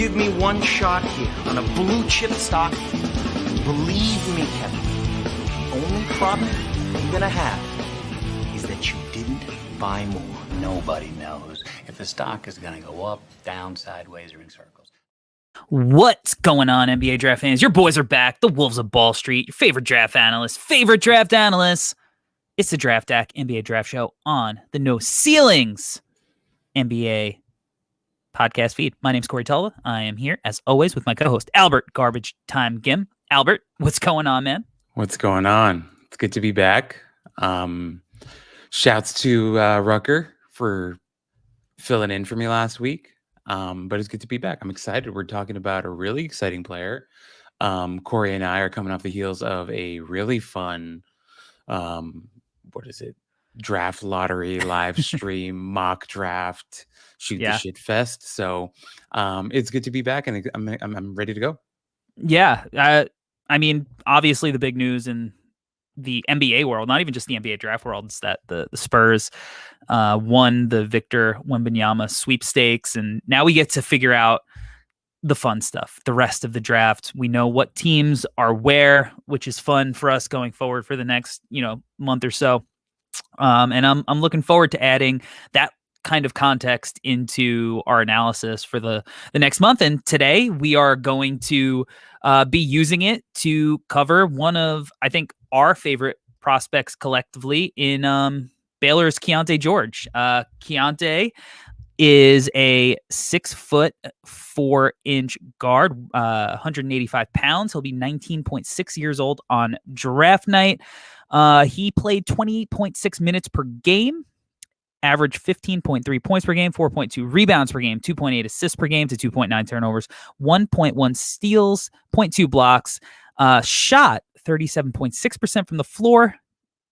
give me one shot here on a blue chip stock, believe me, Kevin, the only problem you're gonna have is that you didn't buy more. Nobody knows if the stock is going to go up, down, sideways, or in circles. What's going on, NBA draft fans? Your boys are back. The Wolves of Ball Street, your favorite draft analysts. It's the Draft Deck NBA Draft Show on the No Ceilings NBA podcast feed. My name's Corey Tulva. I am here, as always, with my co-host, Albert Garbage Time Gim. Albert, what's going on, man? What's going on? It's good to be back. Shouts to Rucker for filling in for me last week. But it's good to be back. I'm excited. We're talking about a really exciting player. Corey and I are coming off the heels of a really fun, draft lottery live stream, mock draft, shoot the shit fest. So it's good to be back, and I'm ready to go. Yeah. I mean, obviously the big news in the NBA world, not even just the NBA draft world, is that the Spurs won the Victor Wembanyama sweepstakes, and now we get to figure out the fun stuff, the rest of the draft. We know what teams are where, which is fun for us going forward for the next month or so. And I'm looking forward to adding that kind of context into our analysis for the next month. And today we are going to be using it to cover one of, I think, our favorite prospects collectively in Baylor's Keyonte George. Keyonte is a 6'4" guard, 185 pounds. He'll be 19.6 years old on draft night. He played 20.6 minutes per game, averaged 15.3 points per game, 4.2 rebounds per game, 2.8 assists per game to 2.9 turnovers, 1.1 steals, 0.2 blocks, shot 37.6% from the floor.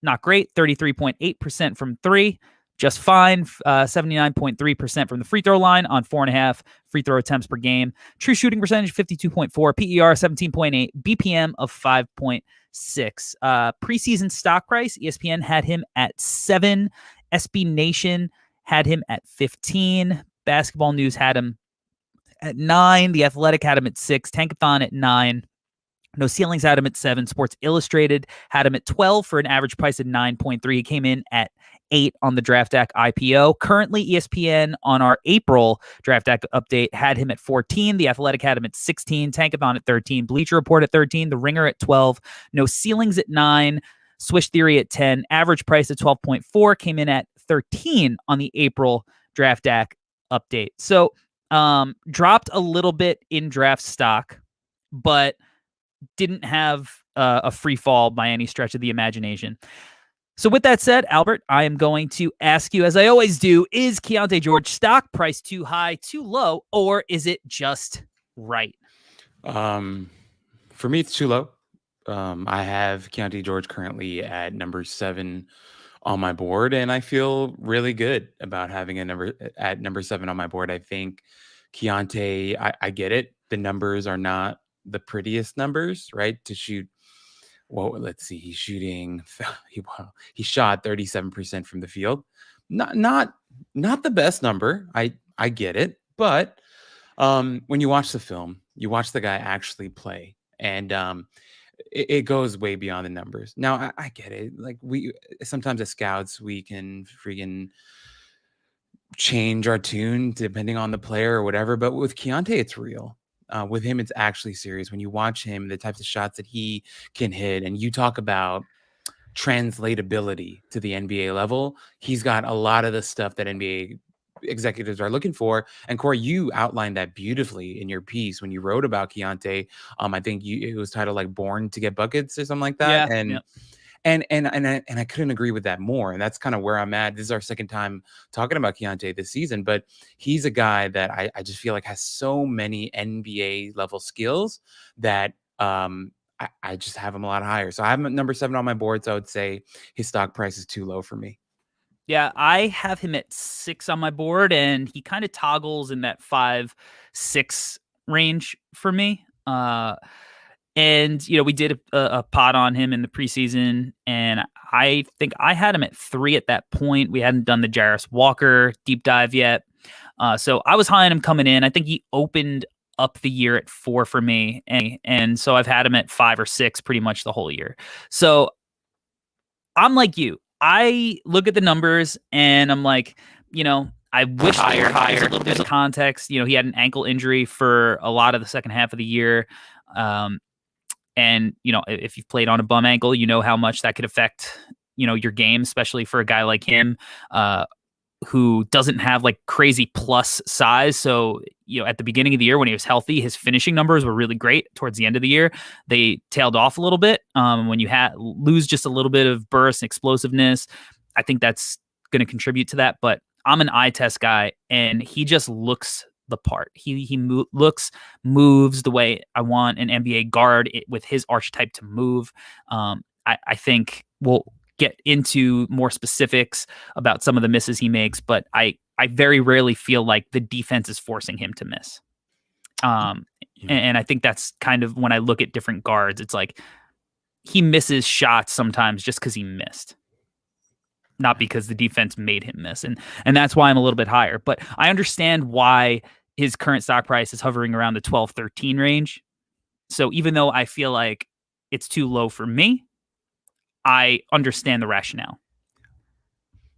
Not great. 33.8% from three. Just fine. 79.3% from the free throw line on 4.5 free throw attempts per game. True shooting percentage, 52.4. PER, 17.8. BPM of 5.6. Preseason stock price, ESPN had him at 7. SB Nation had him at 15. Basketball News had him at 9. The Athletic had him at 6. Tankathon at 9. No Ceilings had him at 7. Sports Illustrated had him at 12 for an average price of 9.3. He came in at 8 on the Draft Deck IPO. Currently, ESPN on our April Draft Deck update had him at 14. The Athletic had him at 16. Tankathon at 13. Bleacher Report at 13. The Ringer at 12. No Ceilings at 9. Swish Theory at 10. Average price at 12.4. Came in at 13 on the April Draft Deck update. So dropped a little bit in draft stock, but didn't have a free fall by any stretch of the imagination. So with that said, Albert, I am going to ask you, as I always do, is Keyonte George stock price too high, too low, or is it just right? For me, it's too low. I have Keyonte George currently at number 7 on my board, and I feel really good about having a number 7 on my board. I think Keyonte, I get it. The numbers are not the prettiest numbers, right? To shoot, well, let's see, he shot 37% from the field. Not the best number. I get it, but when you watch the film, you watch the guy actually play, and it goes way beyond the numbers. Now I get it. Like, we sometimes as scouts, we can freaking change our tune depending on the player or whatever, but with Keyonte, it's real. With him, it's actually serious. When you watch him, the types of shots that he can hit, and you talk about translatability to the NBA level, he's got a lot of the stuff that NBA executives are looking for. And Corey, you outlined that beautifully in your piece when you wrote about Keyonte. I think it was titled like "Born to Get Buckets" or something like that. Yeah, And I couldn't agree with that more. And that's kind of where I'm at. This is our second time talking about Keyonte this season, but he's a guy that I just feel like has so many NBA level skills that I just have him a lot higher. So I have him at number 7 on my board. So I would say his stock price is too low for me. Yeah, I have him at 6 on my board, and he kind of toggles in that 5-6 range for me. And, we did a pod on him in the preseason, and I think I had him at 3 at that point. We hadn't done the Jarris Walker deep dive yet. So I was high on him coming in. I think he opened up the year at 4 for me, and so I've had him at 5 or 6 pretty much the whole year. So I'm like you. I look at the numbers and I'm like, I wish there's a little bit of context. He had an ankle injury for a lot of the second half of the year. And, if you've played on a bum ankle, you know how much that could affect, your game, especially for a guy like him, who doesn't have like crazy plus size. So, at the beginning of the year when he was healthy, his finishing numbers were really great. Towards the end of the year, they tailed off a little bit. When you lose just a little bit of burst and explosiveness, I think that's going to contribute to that. But I'm an eye test guy, and he just looks the part. He moves the way I want an NBA guard with his archetype to move. I think we'll get into more specifics about some of the misses he makes, but I very rarely feel like the defense is forcing him to miss. And I think that's kind of when I look at different guards, it's like he misses shots sometimes just because he missed, not because the defense made him miss. And that's why I'm a little bit higher. But I understand why his current stock price is hovering around the 12, 13 range. So even though I feel like it's too low for me, I understand the rationale.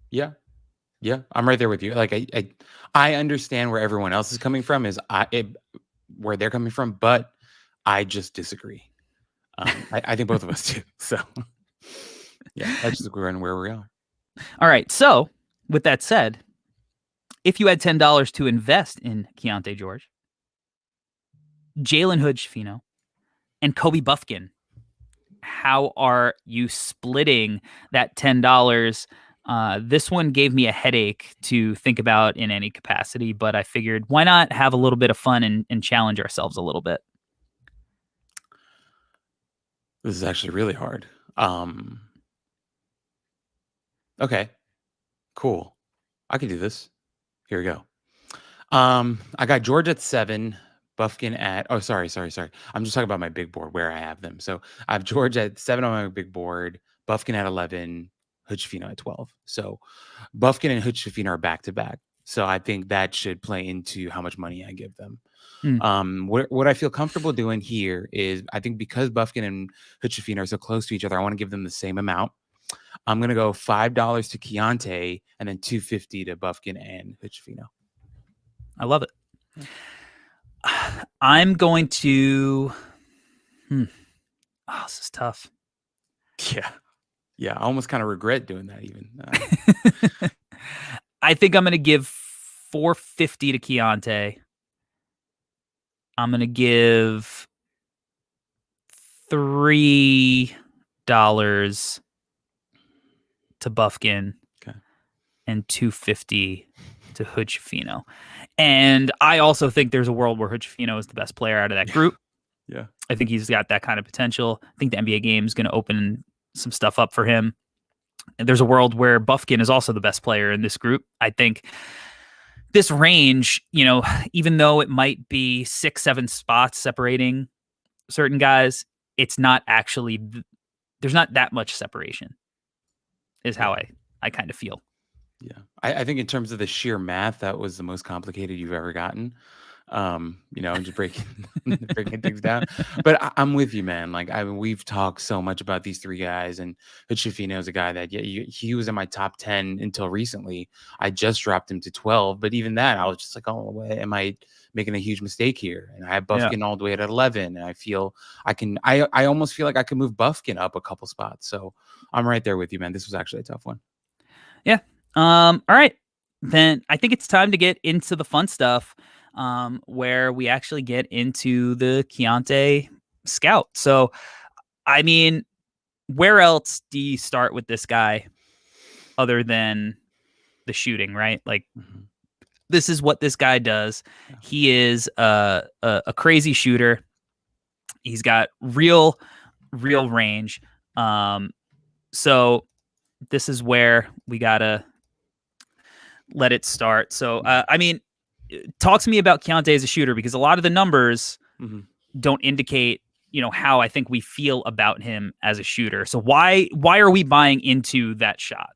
Yeah. I'm right there with you. Like I understand where everyone else is coming from, where they're coming from, but I just disagree. I think both of us do. So yeah, that's just where we are. All right. So with that said, if you had $10 to invest in Keyonte George, Jalen Hood-Schifino, and Kobe Buffkin, how are you splitting that $10? This one gave me a headache to think about in any capacity, but I figured why not have a little bit of fun and challenge ourselves a little bit. This is actually really hard. Okay, cool. I can do this. Here we go. I got George at 7, Buffkin at, oh, sorry. I'm just talking about my big board where I have them. So I have George at 7 on my big board, Buffkin at 11, Hood-Schifino at 12. So Buffkin and Hood-Schifino are back to back. So I think that should play into how much money I give them. What I feel comfortable doing here is, I think because Buffkin and Hood-Schifino are so close to each other, I want to give them the same amount. I'm going to go $5 to Keyonte and then $2.50 to Buffkin and Hood-Schifino. I love it. I'm going to. Oh, this is tough. Yeah. I almost kind of regret doing that even. I think I'm going to give $4.50 to Keyonte. I'm going to give $3 to Buffkin. Okay. And $2.50 to Hood-Schifino. And I also think there's a world where Hood-Schifino is the best player out of that group. Yeah. I think he's got that kind of potential. I think the NBA game is going to open some stuff up for him. And there's a world where Buffkin is also the best player in this group. I think this range, even though it might be 6-7 spots separating certain guys, it's not actually, there's not that much separation, is how I kind of feel. Yeah. I think in terms of the sheer math, that was the most complicated you've ever gotten. Just breaking things down. But I'm with you, man. Like, we've talked so much about these three guys, and Hood-Schifino is a guy that he was in my top 10 until recently. I just dropped him to 12, but even that, I was just like, oh, am I making a huge mistake here? And I have Buffkin all the way at 11, and I feel I almost feel like I can move Buffkin up a couple spots. So I'm right there with you, man. This was actually a tough one. Yeah. All right. Then I think it's time to get into the fun stuff, where we actually get into the Keyonte scout. So, I mean, where else do you start with this guy other than the shooting, right? Like, this is what this guy does. Yeah. He is a crazy shooter. He's got real range. So this is where we gotta let it start. So, I mean, talk to me about Keyonte as a shooter, because a lot of the numbers don't indicate, how I think we feel about him as a shooter. So why are we buying into that shot?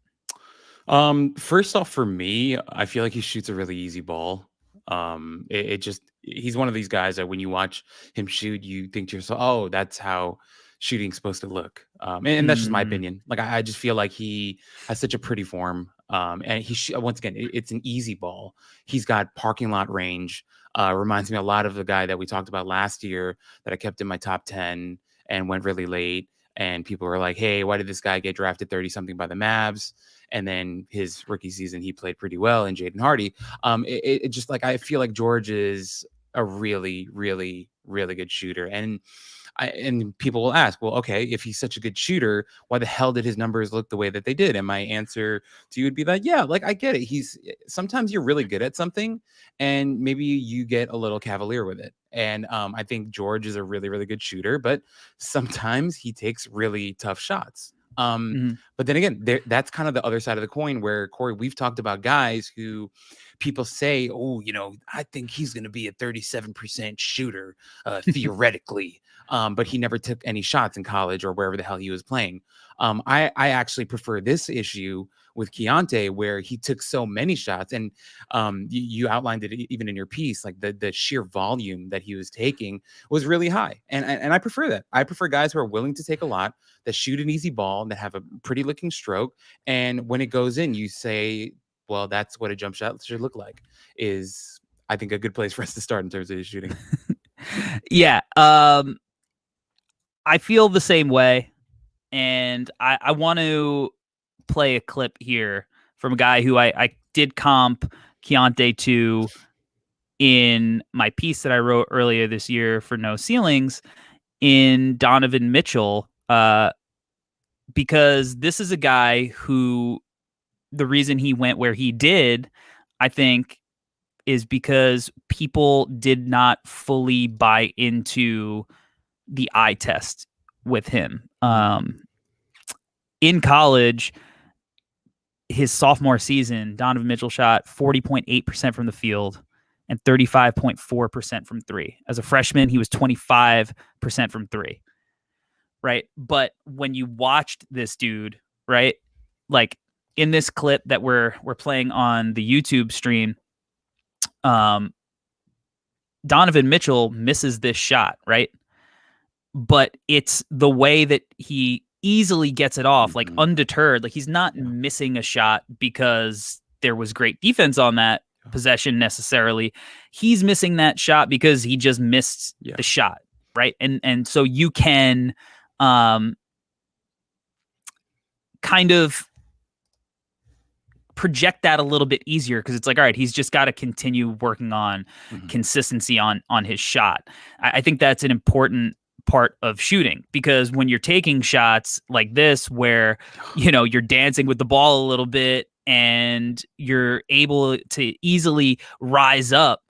First off, for me, I feel like he shoots a really easy ball. It just he's one of these guys that when you watch him shoot, you think to yourself, "Oh, that's how shooting's supposed to look." And that's just my Mm, opinion. Like I just feel like he has such a pretty form. And once again, it's an easy ball. He's got parking lot range. Reminds me a lot of the guy that we talked about last year that I kept in my top 10 and went really late. And people were like, "Hey, why did this guy get drafted 30 something by the Mavs?" And then his rookie season, he played pretty well. And Jaden Hardy, it just like I feel like George is a really, really, really good shooter. And people will ask, well, okay, if he's such a good shooter, why the hell did his numbers look the way that they did? And my answer to you would be like, yeah, like I get it. Sometimes you're really good at something, and maybe you get a little cavalier with it. And I think George is a really, really good shooter, but sometimes he takes really tough shots. mhm. But then again, that's kind of the other side of the coin where, Corey, we've talked about guys who people say, oh, I think he's going to be a 37% shooter theoretically. But he never took any shots in college or wherever the hell he was playing. I actually prefer this issue with Keyonte, where he took so many shots, and you outlined it even in your piece, like the sheer volume that he was taking was really high, and I prefer that. I prefer guys who are willing to take a lot, that shoot an easy ball, that have a pretty looking stroke, and when it goes in, you say, well, that's what a jump shot should look like. Is I think a good place for us to start in terms of his shooting. Yeah. I feel the same way. And I want to play a clip here from a guy who I did comp Keyonte to in my piece that I wrote earlier this year for No Ceilings, in Donovan Mitchell, because this is a guy who, the reason he went where he did, I think, is because people did not fully buy into the eye test with him. In college, his sophomore season, Donovan Mitchell shot 40.8% from the field and 35.4% from three. As a freshman, he was 25% from three. Right. But when you watched this dude, right, like in this clip that we're playing on the YouTube stream, Donovan Mitchell misses this shot, right? But it's the way that he easily gets it off, like undeterred. Like he's not missing a shot because there was great defense on that possession necessarily. He's missing that shot because he just missed the shot, right? And so you can kind of project that a little bit easier, because it's like, all right, he's just got to continue working on consistency on his shot. I think that's an important part of shooting, because when you're taking shots like this where you're dancing with the ball a little bit and you're able to easily rise up,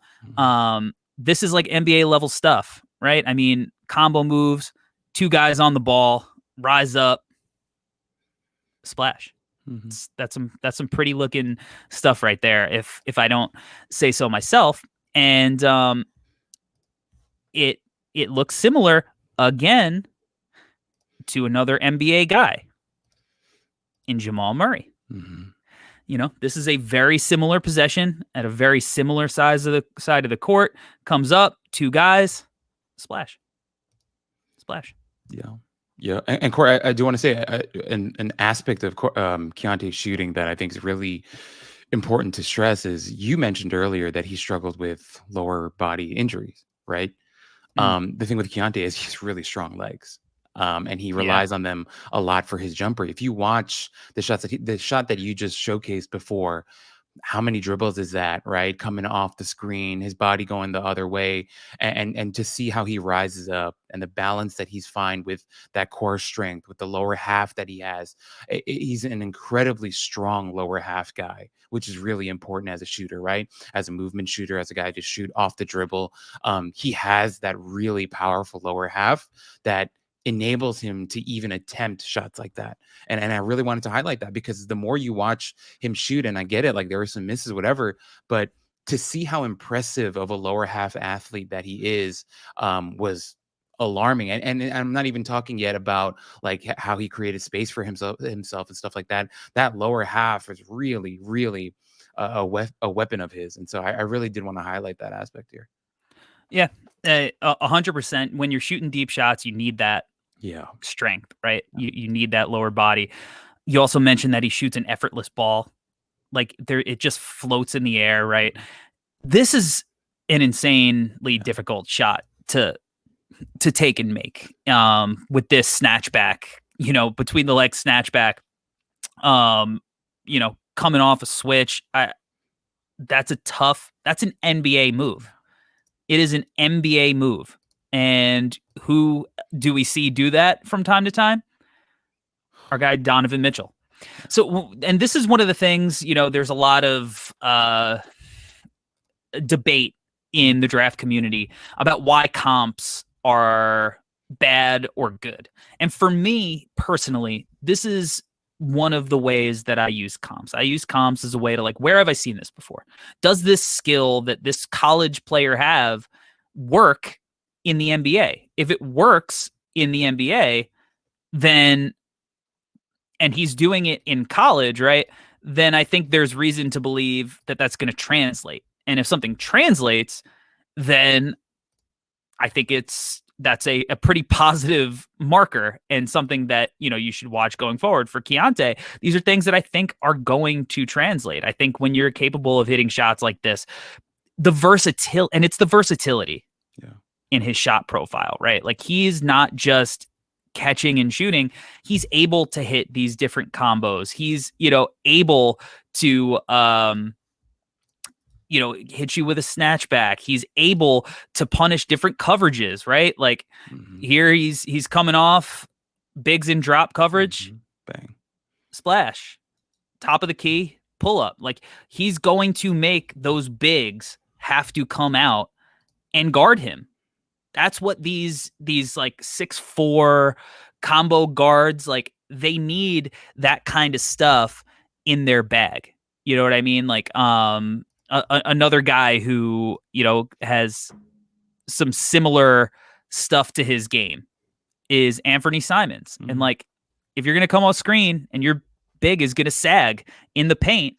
this is like NBA level stuff, right? I mean, combo moves, two guys on the ball, rise up, splash. That's some pretty looking stuff right there, if I don't say so myself. And it looks similar again to another NBA guy in Jamal Murray. This is a very similar possession at a very similar side of the court. Comes up, two guys, splash. Yeah. And Corey, I do want to say an aspect of Keyonte's shooting that I think is really important to stress is, you mentioned earlier that he struggled with lower body injuries, right? The thing with Keyonte is he's really strong legs. And he relies on them a lot for his jumper. If you watch the shot that you just showcased before, how many dribbles is that, right? Coming off the screen, his body going the other way, and to see how he rises up and the balance that he's fine with, that core strength, with the lower half that he has. He's an incredibly strong lower half guy, which is really important as a shooter, right? As a movement shooter, as a guy to shoot off the dribble. He has that really powerful lower half that enables him to even attempt shots like that. And I really wanted to highlight that, because the more you watch him shoot, and I get it, like there were some misses, whatever, but to see how impressive of a lower half athlete that he is, was alarming. And I'm not even talking yet about like how he created space for himself and stuff like that. That lower half is really, really a weapon of his. And so I really did want to highlight that aspect here. Yeah, 100%. When you're shooting deep shots, you need that Yeah. strength, right? You need that lower body. You also mentioned that he shoots an effortless ball. Like it just floats in the air, right? This is an insanely difficult shot to take and make. With this snatchback, between the legs snatchback, coming off a switch. That's an NBA move. It is an NBA move. And who do we see do that from time to time? Our guy Donovan Mitchell. So, and this is one of the things, there's a lot of debate in the draft community about why comps are bad or good. And for me personally, this is one of the ways that I use comps. I use comps as a way to, like, where have I seen this before? Does this skill that this college player have work in the NBA? If it works in the NBA, then, and he's doing it in college, right? Then I think there's reason to believe that that's going to translate. And if something translates, then I think that's a pretty positive marker and something that, you should watch going forward for Keyonte. These are things that I think are going to translate. I think when you're capable of hitting shots like this, the versatility in his shot profile, right? Like, he's not just catching and shooting. He's able to hit these different combos. He's, able to, hit you with a snatchback. He's able to punish different coverages, right? Like, here he's coming off bigs and drop coverage, bang, splash, top of the key, pull up. Like, he's going to make those bigs have to come out and guard him. That's what these like 6'4" combo guards, like, they need that kind of stuff in their bag. You know what I mean? Like, another guy who, has some similar stuff to his game is Anthony Simons. And, like, if you're going to come off screen and your big is going to sag in the paint,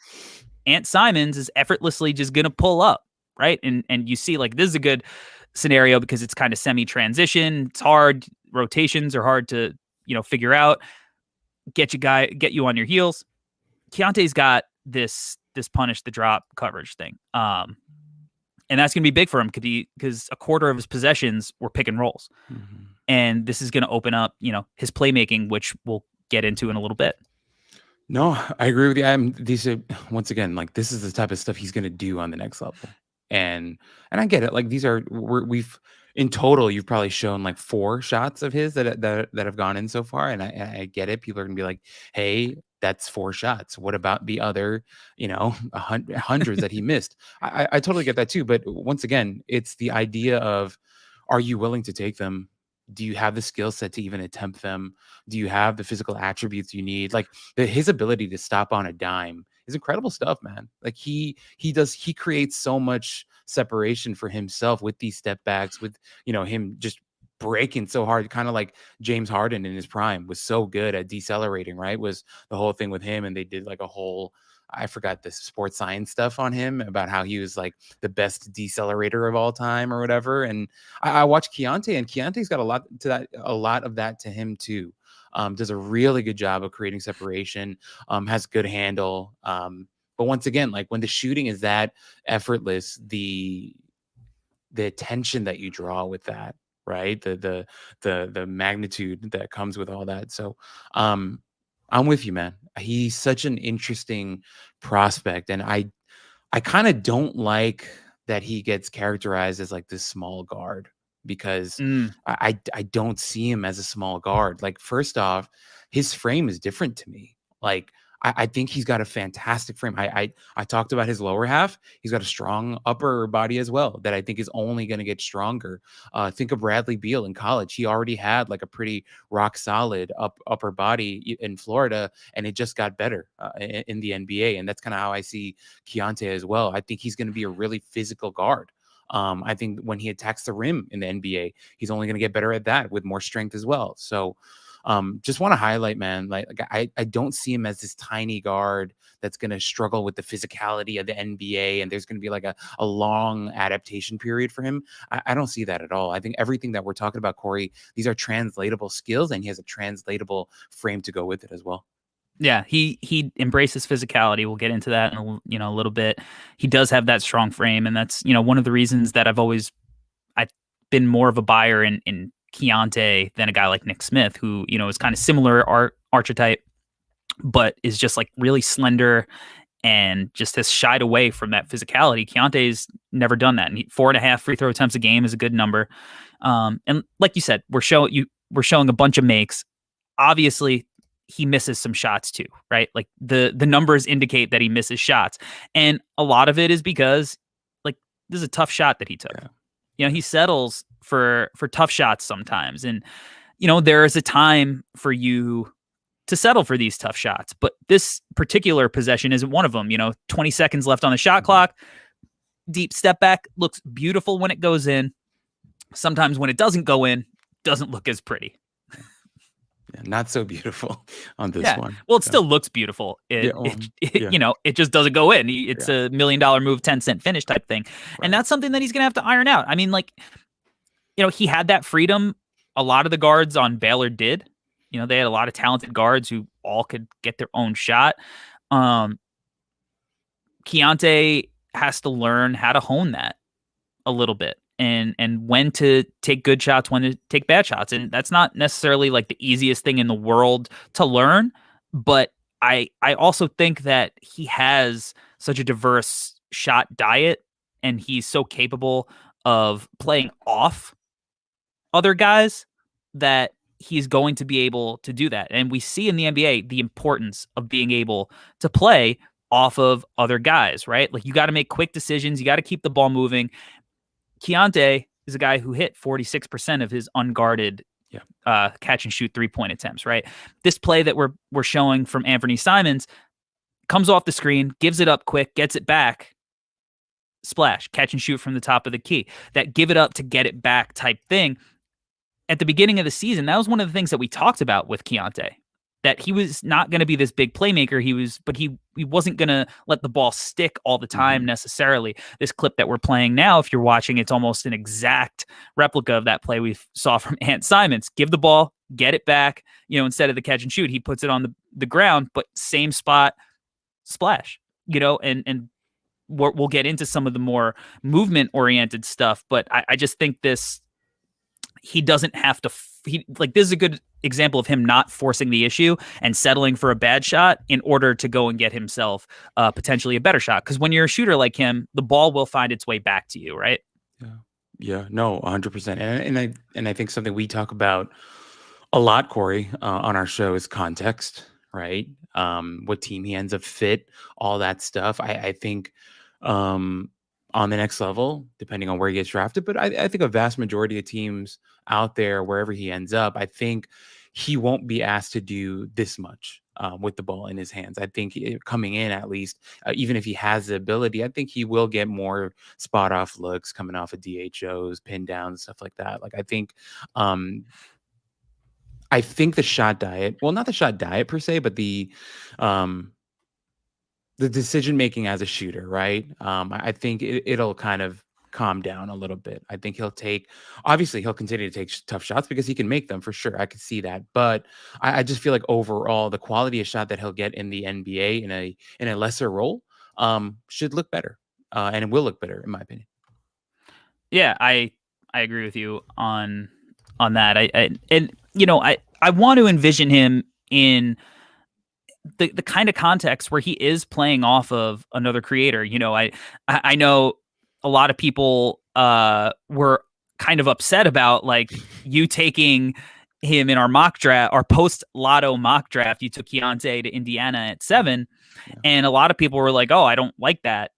Ant Simons is effortlessly just going to pull up, right? And you see, like, this is a good scenario because it's kind of semi-transition. It's hard. Rotations are hard to, figure out. Get you on your heels. Keontae's got this punish the drop coverage thing. And that's going to be big for him because a quarter of his possessions were pick and rolls. And this is going to open up, his playmaking, which we'll get into in a little bit. No, I agree with you. These are, once again, like, this is the type of stuff he's going to do on the next level. And I get it. Like, we've in total, you've probably shown like 4 shots of his that have gone in so far. And I get it. People are going to be like, hey, that's 4 shots. What about the other, hundreds that he missed? I totally get that too. But once again, it's the idea of, are you willing to take them? Do you have the skill set to even attempt them? Do you have the physical attributes you need? Like, his ability to stop on a dime is incredible stuff, man. Like, he creates so much separation for himself with these step backs, with, him just breaking so hard, kind of like James Harden in his prime was so good at decelerating, right? Was the whole thing with him. And they did like a whole, I forgot the sports science stuff on him about how he was like the best decelerator of all time or whatever. And I watched Keyonte, and Keontae's got a lot of that to him too. Does a really good job of creating separation, has good handle. But once again, like, when the shooting is that effortless, the attention that you draw with that, right? The magnitude that comes with all that. So I'm with you, man. He's such an interesting prospect. And I kind of don't like that he gets characterized as like this small guard, because I don't see him as a small guard. Like, first off, his frame is different to me. Like, I think he's got a fantastic frame. I talked about his lower half. He's got a strong upper body as well that I think is only going to get stronger. Think of Bradley Beal in college. He already had like a pretty rock solid upper body in Florida, and it just got better in the NBA. And that's kind of how I see Keyonte as well. I think he's going to be a really physical guard. I think when he attacks the rim in the NBA, he's only going to get better at that with more strength as well. So Just want to highlight, man, like I don't see him as this tiny guard that's going to struggle with the physicality of the NBA, and there's going to be like a long adaptation period for him. I don't see that at all. I think everything that we're talking about, Corey, these are translatable skills, and he has a translatable frame to go with it as well. Yeah, he embraces physicality. We'll get into that in a little bit. He does have that strong frame, and that's one of the reasons that I've been more of a buyer in Keyonte than a guy like Nick Smith, who is kind of similar archetype, but is just like really slender and just has shied away from that physicality. Keontae's never done that, and 4.5 free throw attempts a game is a good number. And like you said, we're showing a bunch of makes. Obviously, he misses some shots too, right? Like the numbers indicate that he misses shots. And a lot of it is because like this is a tough shot that he took. Yeah. He settles for tough shots sometimes. And, there is a time for you to settle for these tough shots. But this particular possession isn't one of them. 20 seconds left on the shot clock. Deep step back looks beautiful when it goes in. Sometimes when it doesn't go in, doesn't look as pretty. Not so beautiful on this one. Well, it still looks beautiful. It just doesn't go in. It's $1 million move, 10-cent finish type thing. Right. And that's something that he's going to have to iron out. I mean, like, he had that freedom. A lot of the guards on Baylor did. They had a lot of talented guards who all could get their own shot. Keyonte has to learn how to hone that a little bit. And when to take good shots, when to take bad shots. And that's not necessarily like the easiest thing in the world to learn. But I also think that he has such a diverse shot diet, and he's so capable of playing off other guys that he's going to be able to do that. And we see in the NBA the importance of being able to play off of other guys, right? Like you got to make quick decisions. You got to keep the ball moving. Keyonte is a guy who hit 46% of his unguarded catch and shoot 3-point attempts, right? This play that we're showing from Anthony Simons comes off the screen, gives it up quick, gets it back, splash, catch and shoot from the top of the key. That give it up to get it back type thing. At the beginning of the season, that was one of the things that we talked about with Keyonte, that he was not going to be this big playmaker. He wasn't going to let the ball stick all the time necessarily. This clip that we're playing now, if you're watching, it's almost an exact replica of that play we saw from Ant Simons. Give the ball, get it back, instead of the catch and shoot, he puts it on the ground, but same spot, splash, and we'll get into some of the more movement oriented stuff. But I just think he doesn't have to, this is a good example of him not forcing the issue and settling for a bad shot in order to go and get himself potentially a better shot. Because when you're a shooter like him, the ball will find its way back to you, right? Yeah, no, 100%. And I think something we talk about a lot, Corey, on our show is context, right? What team he ends up fit, all that stuff. I think on the next level, depending on where he gets drafted, but I think a vast majority of teams out there, wherever he ends up, I think he won't be asked to do this much with the ball in his hands. I think coming in, at least, even if he has the ability, I think he will get more spot off looks coming off of DHOs, pin downs, stuff like that. Like I think the shot diet, well, not the shot diet per se, but the decision making as a shooter, right? I think it'll kind of calm down a little bit. I think he'll continue to take tough shots because he can make them for sure. I could see that, but I just feel like overall the quality of shot that he'll get in the NBA in a lesser role should look better, and it will look better in my opinion. Yeah, I agree with you on that. I want to envision him in the kind of context where he is playing off of another creator. I know a lot of people were kind of upset about like you taking him in our mock draft, our post lotto mock draft. You took Keyonte to Indiana at 7, and a lot of people were like, "Oh, I don't like that."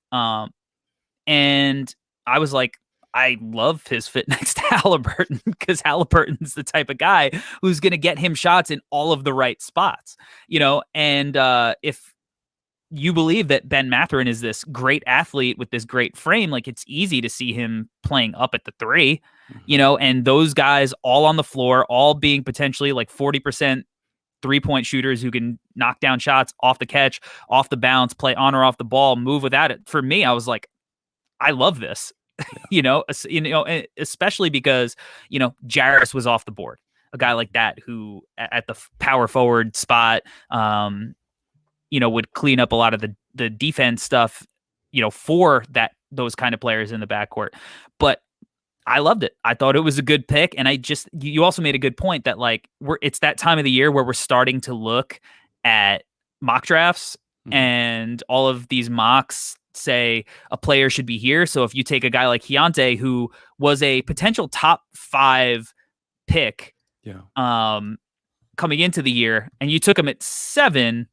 And I was like, I love his fit next to Halliburton because Halliburton's the type of guy who's going to get him shots in all of the right spots, and if you believe that Ben Mathurin is this great athlete with this great frame, like it's easy to see him playing up at the three, and those guys all on the floor, all being potentially like 40% 3-point shooters who can knock down shots off the catch, off the bounce, play on or off the ball, move without it. For me, I was like, I love this, especially because, Jarris was off the board, a guy like that who at the power forward spot, would clean up a lot of the defense stuff, for those kind of players in the backcourt. But I loved it. I thought it was a good pick. And you also made a good point that like it's that time of the year where we're starting to look at mock drafts, and all of these mocks say a player should be here. So if you take a guy like Keyonte, who was a potential top 5 pick, coming into the year, and you took him at 7,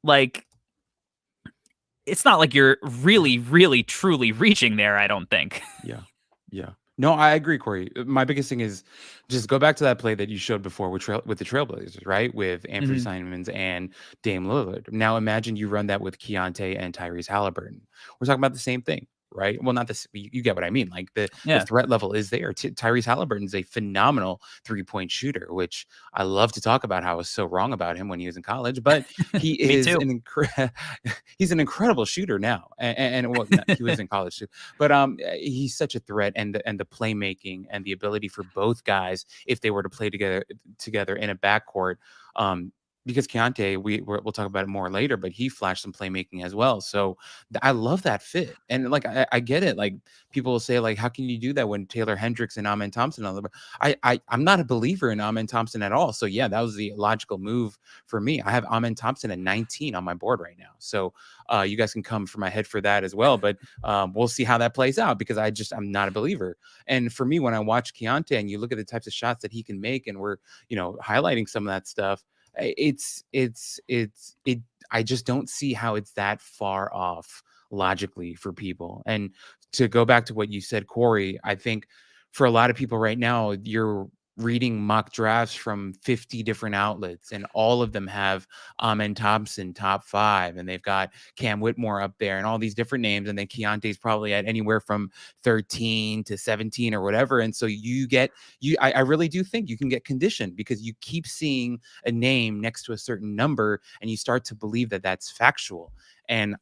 like, it's not like you're really, really, truly reaching there, I don't think. Yeah. No, I agree, Corey. My biggest thing is just go back to that play that you showed before with the Trailblazers, right? With Anthony Simons and Dame Lillard. Now imagine you run that with Keyonte and Tyrese Halliburton. We're talking about the same thing, right? Well, not this. You get what I mean. Like the threat level is there. Tyrese Halliburton is a phenomenal 3-point shooter, which I love to talk about how I was so wrong about him when he was in college. But he is he's an incredible shooter now, and well, he was in college too. But he's such a threat, and the playmaking and the ability for both guys, if they were to play together in a backcourt. Because Keyonte, we'll talk about it more later, but he flashed some playmaking as well. So I love that fit. And like, I get it. Like people will say like, how can you do that when Taylor Hendricks and Amen Thompson? I'm not a believer in Amen Thompson at all. So yeah, that was the logical move for me. I have Amen Thompson at 19 on my board right now. So you guys can come for my head for that as well. But we'll see how that plays out, because I'm not a believer. And for me, when I watch Keyonte and you look at the types of shots that he can make, and we're, highlighting some of that stuff, I just don't see how it's that far off logically for people. And to go back to what you said, Corey, I think for a lot of people right now, you're reading mock drafts from 50 different outlets, and all of them have Amen Thompson top 5, and they've got Cam Whitmore up there and all these different names, and then Keontae's probably at anywhere from 13 to 17 or whatever. And so I really do think you can get conditioned, because you keep seeing a name next to a certain number and you start to believe that that's factual. And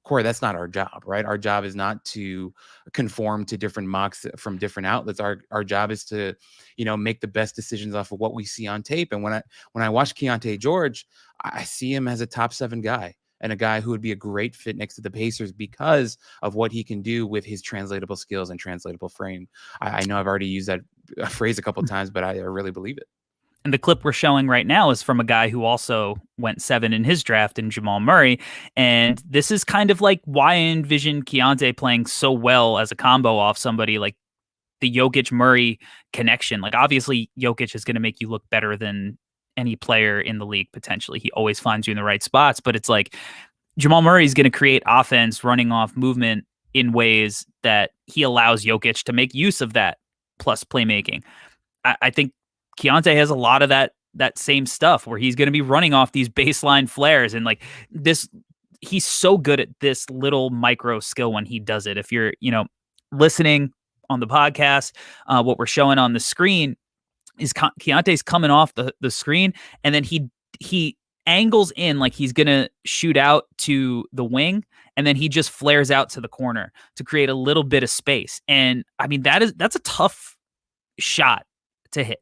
Corey, that's not our job, right? Our job is not to conform to different mocks from different outlets. Our job is to, make the best decisions off of what we see on tape. And when I watch Keyonte George, I see him as a top 7 guy, and a guy who would be a great fit next to the Pacers because of what he can do with his translatable skills and translatable frame. I know I've already used that phrase a couple of times, but I really believe it. And the clip we're showing right now is from a guy who also went 7 in his draft, in Jamal Murray. And this is kind of like why I envision Keyonte playing so well as a combo off somebody, like the Jokic-Murray connection. Like, obviously, Jokic is going to make you look better than any player in the league, potentially. He always finds you in the right spots. But it's like Jamal Murray is going to create offense running off movement in ways that he allows Jokic to make use of that, plus playmaking. I think Keyonte has a lot of that same stuff, where he's going to be running off these baseline flares, and like this, he's so good at this little micro skill when he does it. If you're, listening on the podcast, what we're showing on the screen is Keontae's coming off the screen, and then he angles in like he's going to shoot out to the wing, and then he just flares out to the corner to create a little bit of space. And I mean, that's a tough shot to hit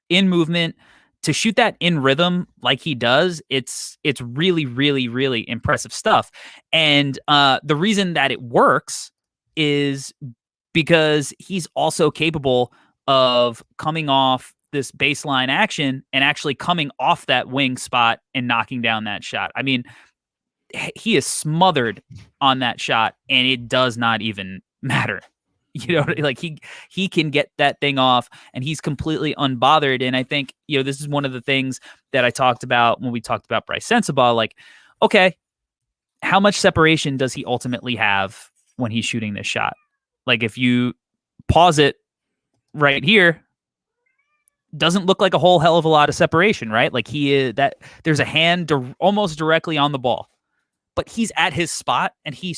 in movement. To shoot that in rhythm like he does, it's really, really, really impressive stuff. And the reason that it works is because he's also capable of coming off this baseline action and actually coming off that wing spot and knocking down that shot. I mean, he is smothered on that shot, and it does not even matter. Like he can get that thing off, and he's completely unbothered. And I think, this is one of the things that I talked about when we talked about Bryce Sensabaugh. Like, okay, how much separation does he ultimately have when he's shooting this shot? Like, if you pause it right here, doesn't look like a whole hell of a lot of separation, right? Like there's a hand almost directly on the ball, but he's at his spot and he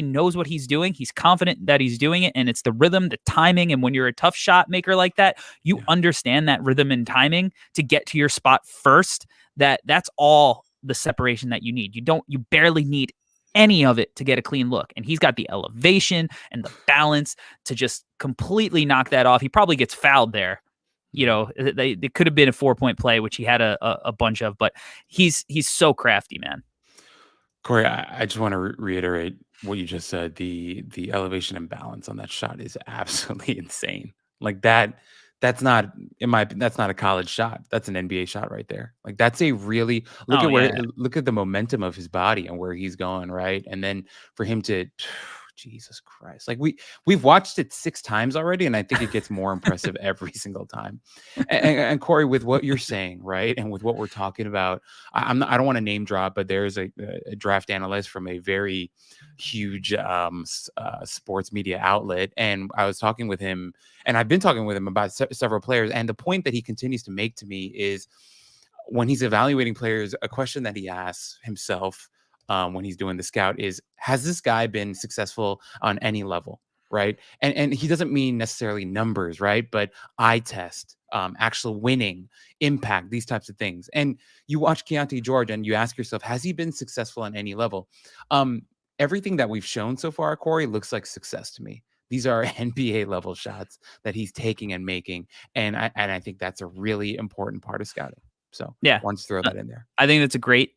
knows what he's doing. He's confident that he's doing it, and it's the rhythm, the timing. And when you're a tough shot maker like that, you understand that rhythm and timing to get to your spot first. That's all the separation that you need. You barely need any of it to get a clean look. And he's got the elevation and the balance to just completely knock that off. He probably gets fouled there. It could have been a 4-point play, which he had a bunch of, but he's so crafty, man. Corey, I just want to reiterate what you just said. The elevation and balance on that shot is absolutely insane. Like that's not that's not a college shot. That's an NBA shot right there. Like that's a really look at the momentum of his body and where he's going, right? And then for him to Jesus Christ. Like we've watched it 6 times already, and I think it gets more impressive every single time. And Corey, with what you're saying, right, and with what we're talking about, I don't want to name drop, but there's a draft analyst from a very huge sports media outlet, and I was talking with him, and I've been talking with him about several players, and the point that he continues to make to me is when he's evaluating players, a question that he asks himself when he's doing the scout is, has this guy been successful on any level, right? And he doesn't mean necessarily numbers, right? But eye test, actual winning, impact, these types of things. And you watch Keyonte George and you ask yourself, has he been successful on any level? Everything that we've shown so far, Corey, looks like success to me. These are NBA level shots that he's taking and making. And I think that's a really important part of scouting. So yeah, wanted to throw that in there. I think that's a great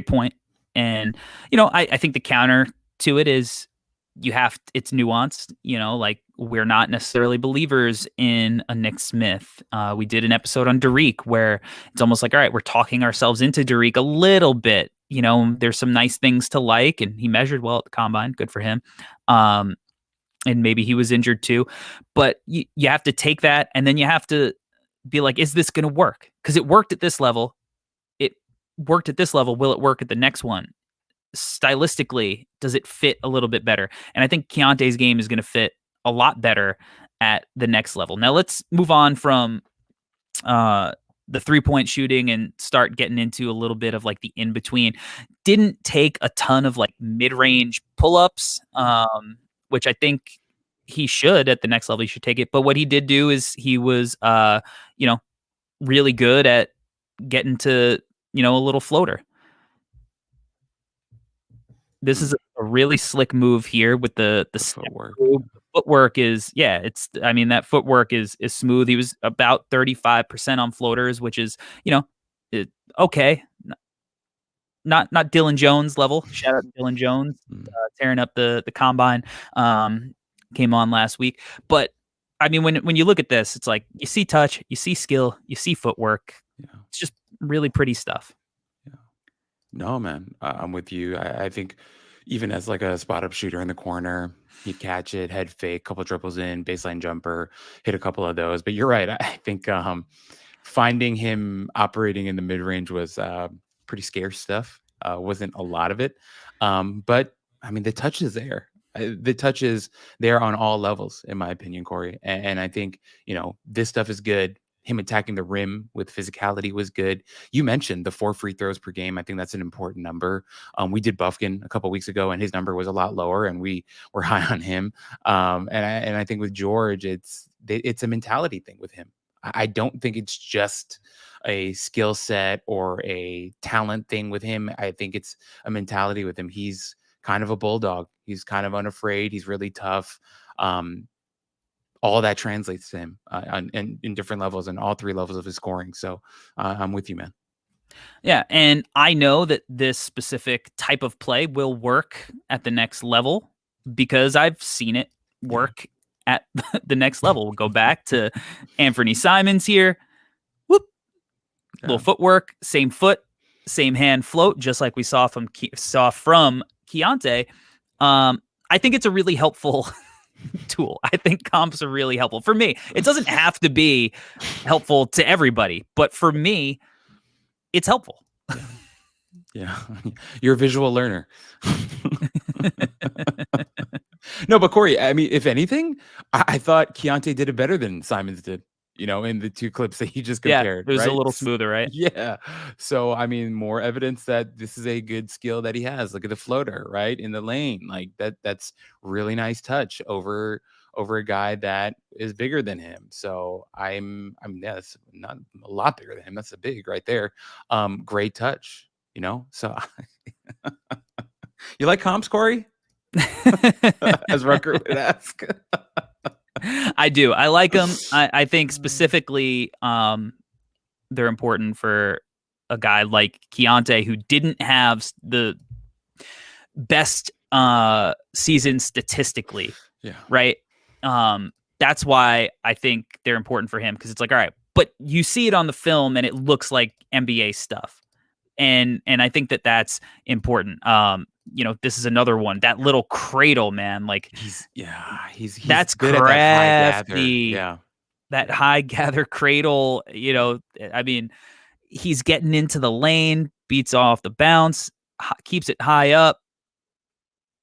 point. And, I think the counter to it is it's nuanced, like we're not necessarily believers in a Nick Smith. We did an episode on Derek where it's almost like, all right, we're talking ourselves into Derek a little bit. There's some nice things to like, and he measured well at the combine. Good for him. And maybe he was injured too, but you have to take that. And then you have to be like, is this going to work? Because it worked at this level. Worked at this level, will it work at the next one? Stylistically, does it fit a little bit better? And I think Keontae's game is going to fit a lot better at the next level. Now let's move on from the 3-point shooting and start getting into a little bit of like the in-between. Didn't take a ton of like mid-range pull-ups, which I think he should at the next level. He should take it. But what he did do is he was, really good at getting to, a little floater. This is a really slick move here with the footwork. Footwork is, that footwork is smooth. He was about 35% on floaters, which is, okay. Not Dylan Jones level. Shout out to Dylan Jones, tearing up the combine. Came on last week. But I mean, when you look at this, it's like you see touch, you see skill, you see footwork. Yeah. It's just really pretty stuff. Yeah. No, man, I'm with you. I think even as like a spot up shooter in the corner, he'd catch it, head fake, couple dribbles in, baseline jumper, hit a couple of those. But you're right. I think finding him operating in the mid range was pretty scarce stuff. Wasn't a lot of it. But I mean, the touch is there. The touch is there on all levels, in my opinion, Corey. And I think, this stuff is good. Him attacking the rim with physicality was good. You mentioned the 4 free throws per game. I think that's an important number. We did Buffkin a couple weeks ago, and his number was a lot lower, and we were high on him. And I think with George, it's a mentality thing with him. I don't think it's just a skill set or a talent thing with him. I think it's a mentality with him. He's kind of a bulldog. He's kind of unafraid. He's really tough. All that translates to him in different levels and all 3 levels of his scoring. So I'm with you, man. Yeah. And I know that this specific type of play will work at the next level because I've seen it work at the next level. We'll go back to Anthony Simons here. Whoop. Yeah. Little footwork, same foot, same hand float, just like we saw from Keyonte. I think it's a really helpful tool. I think comps are really helpful for me. It doesn't have to be helpful to everybody, but for me, it's helpful. Yeah. You're a visual learner. No, but Corey, I mean, if anything, I thought Keyonte did it better than Simons did, in the two clips that you just Yeah, compared, it was a right? little smoother, right? Yeah. So, I mean, more evidence that this is a good skill that he has. Look at the floater, right? In the lane. Like that's really nice touch over a guy that is bigger than him. So yeah, that's not a lot bigger than him. That's a big right there. Great touch, So you like comps, Corey? As Rucker would ask. I do. I like them. I think specifically, they're important for a guy like Keyonte, who didn't have the best season statistically. Yeah. Right. That's why I think they're important for him, because it's like, all right, but you see it on the film and it looks like NBA stuff. And I think that's important. This is another one, that little cradle, man. Like He's that's good at that high gather. crafty. Yeah. That high gather cradle, I mean, he's getting into the lane, beats off the bounce, keeps it high up,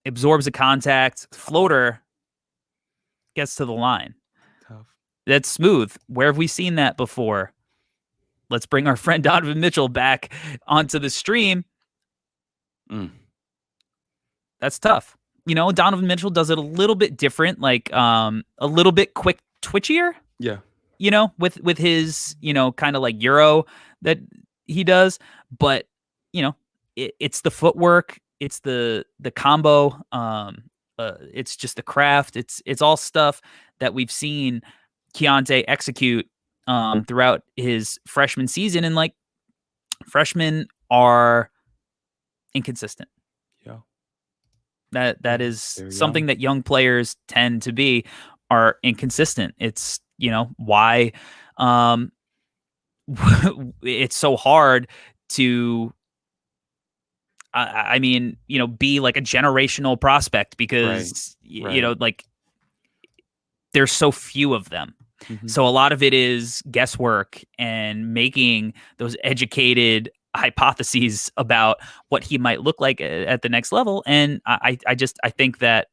absorbs the contact, floater, gets to the line. Tough. That's smooth. Where have we seen that before? Let's bring our friend Donovan Mitchell back onto the stream. That's tough. Donovan Mitchell does it a little bit different, like a little bit quick twitchier. Yeah. With his, kind of like Euro that he does. But, it's the footwork. It's the combo. It's just the craft. It's all stuff that we've seen Keyonte execute throughout his freshman season. And like, freshmen are inconsistent. Yeah. That is something that young players tend to be, are inconsistent. It's, why it's so hard to be like a generational prospect, because Right. like there's so few of them. Mm-hmm. So a lot of it is guesswork and making those educated hypotheses about what he might look like at the next level. And I think that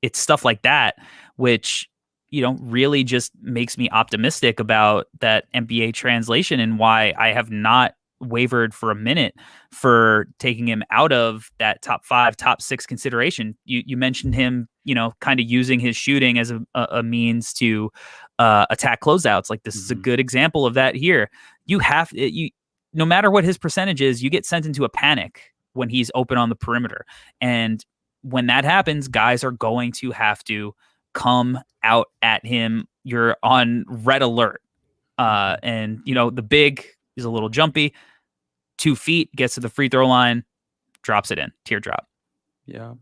it's stuff like that which really just makes me optimistic about that NBA translation, and why I have not wavered for a minute for taking him out of that top 5, top 6 consideration. You mentioned him, kind of using his shooting as a means to attack closeouts. Like, this is a good example of that here. No matter what his percentage is, you get sent into a panic when he's open on the perimeter. And when that happens, guys are going to have to come out at him. You're on red alert. And the big is a little jumpy, 2 feet, gets to the free throw line, drops it in, teardrop. Yeah.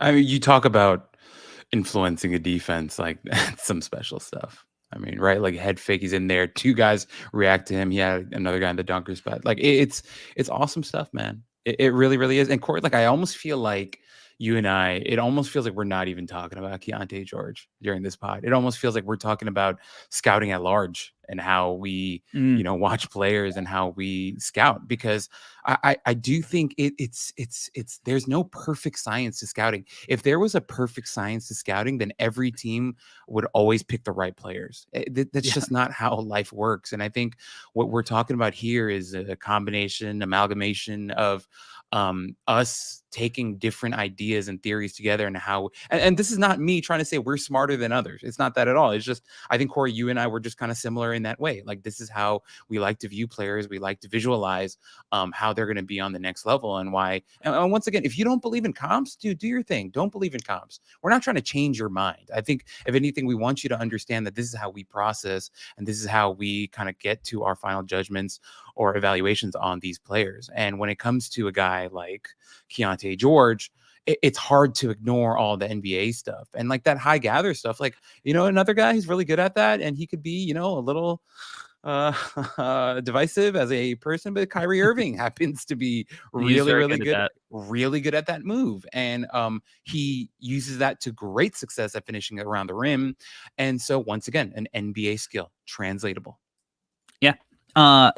I mean, you talk about influencing a defense, like that's some special stuff. I mean, right? Like, head fake, he's in there, 2 guys react to him. He had another guy in the dunker spot. Like, it's awesome stuff, man. It really, really is. And Corey, like, I almost feel like you and I, it almost feels like we're not even talking about Keyonte George during this pod. It almost feels like we're talking about scouting at large and how we, watch players and how we scout, because I do think it's there's no perfect science to scouting. If there was a perfect science to scouting, then every team would always pick the right players. That's just not how life works. And I think what we're talking about here is a amalgamation of us taking different ideas and theories together, and this is not me trying to say we're smarter than others. It's not that at all. It's just, I think, Corey, you and I were just kind of similar in that way. Like, this is how we like to view players. We like to visualize how they're going to be on the next level, and why. And once again, if you don't believe in comps, dude, do your thing. Don't believe in comps. We're not trying to change your mind. I think, if anything, we want you to understand that this is how we process, and this is how we kind of get to our final judgments or evaluations on these players. And when it comes to a guy like Keyonte George, it's hard to ignore all the NBA stuff and like that high gather stuff. Like, another guy who's really good at that, and he could be, a little divisive as a person, but Kyrie Irving happens to be really good at that move. And he uses that to great success at finishing around the rim. And so, once again, an NBA skill, translatable. Yeah.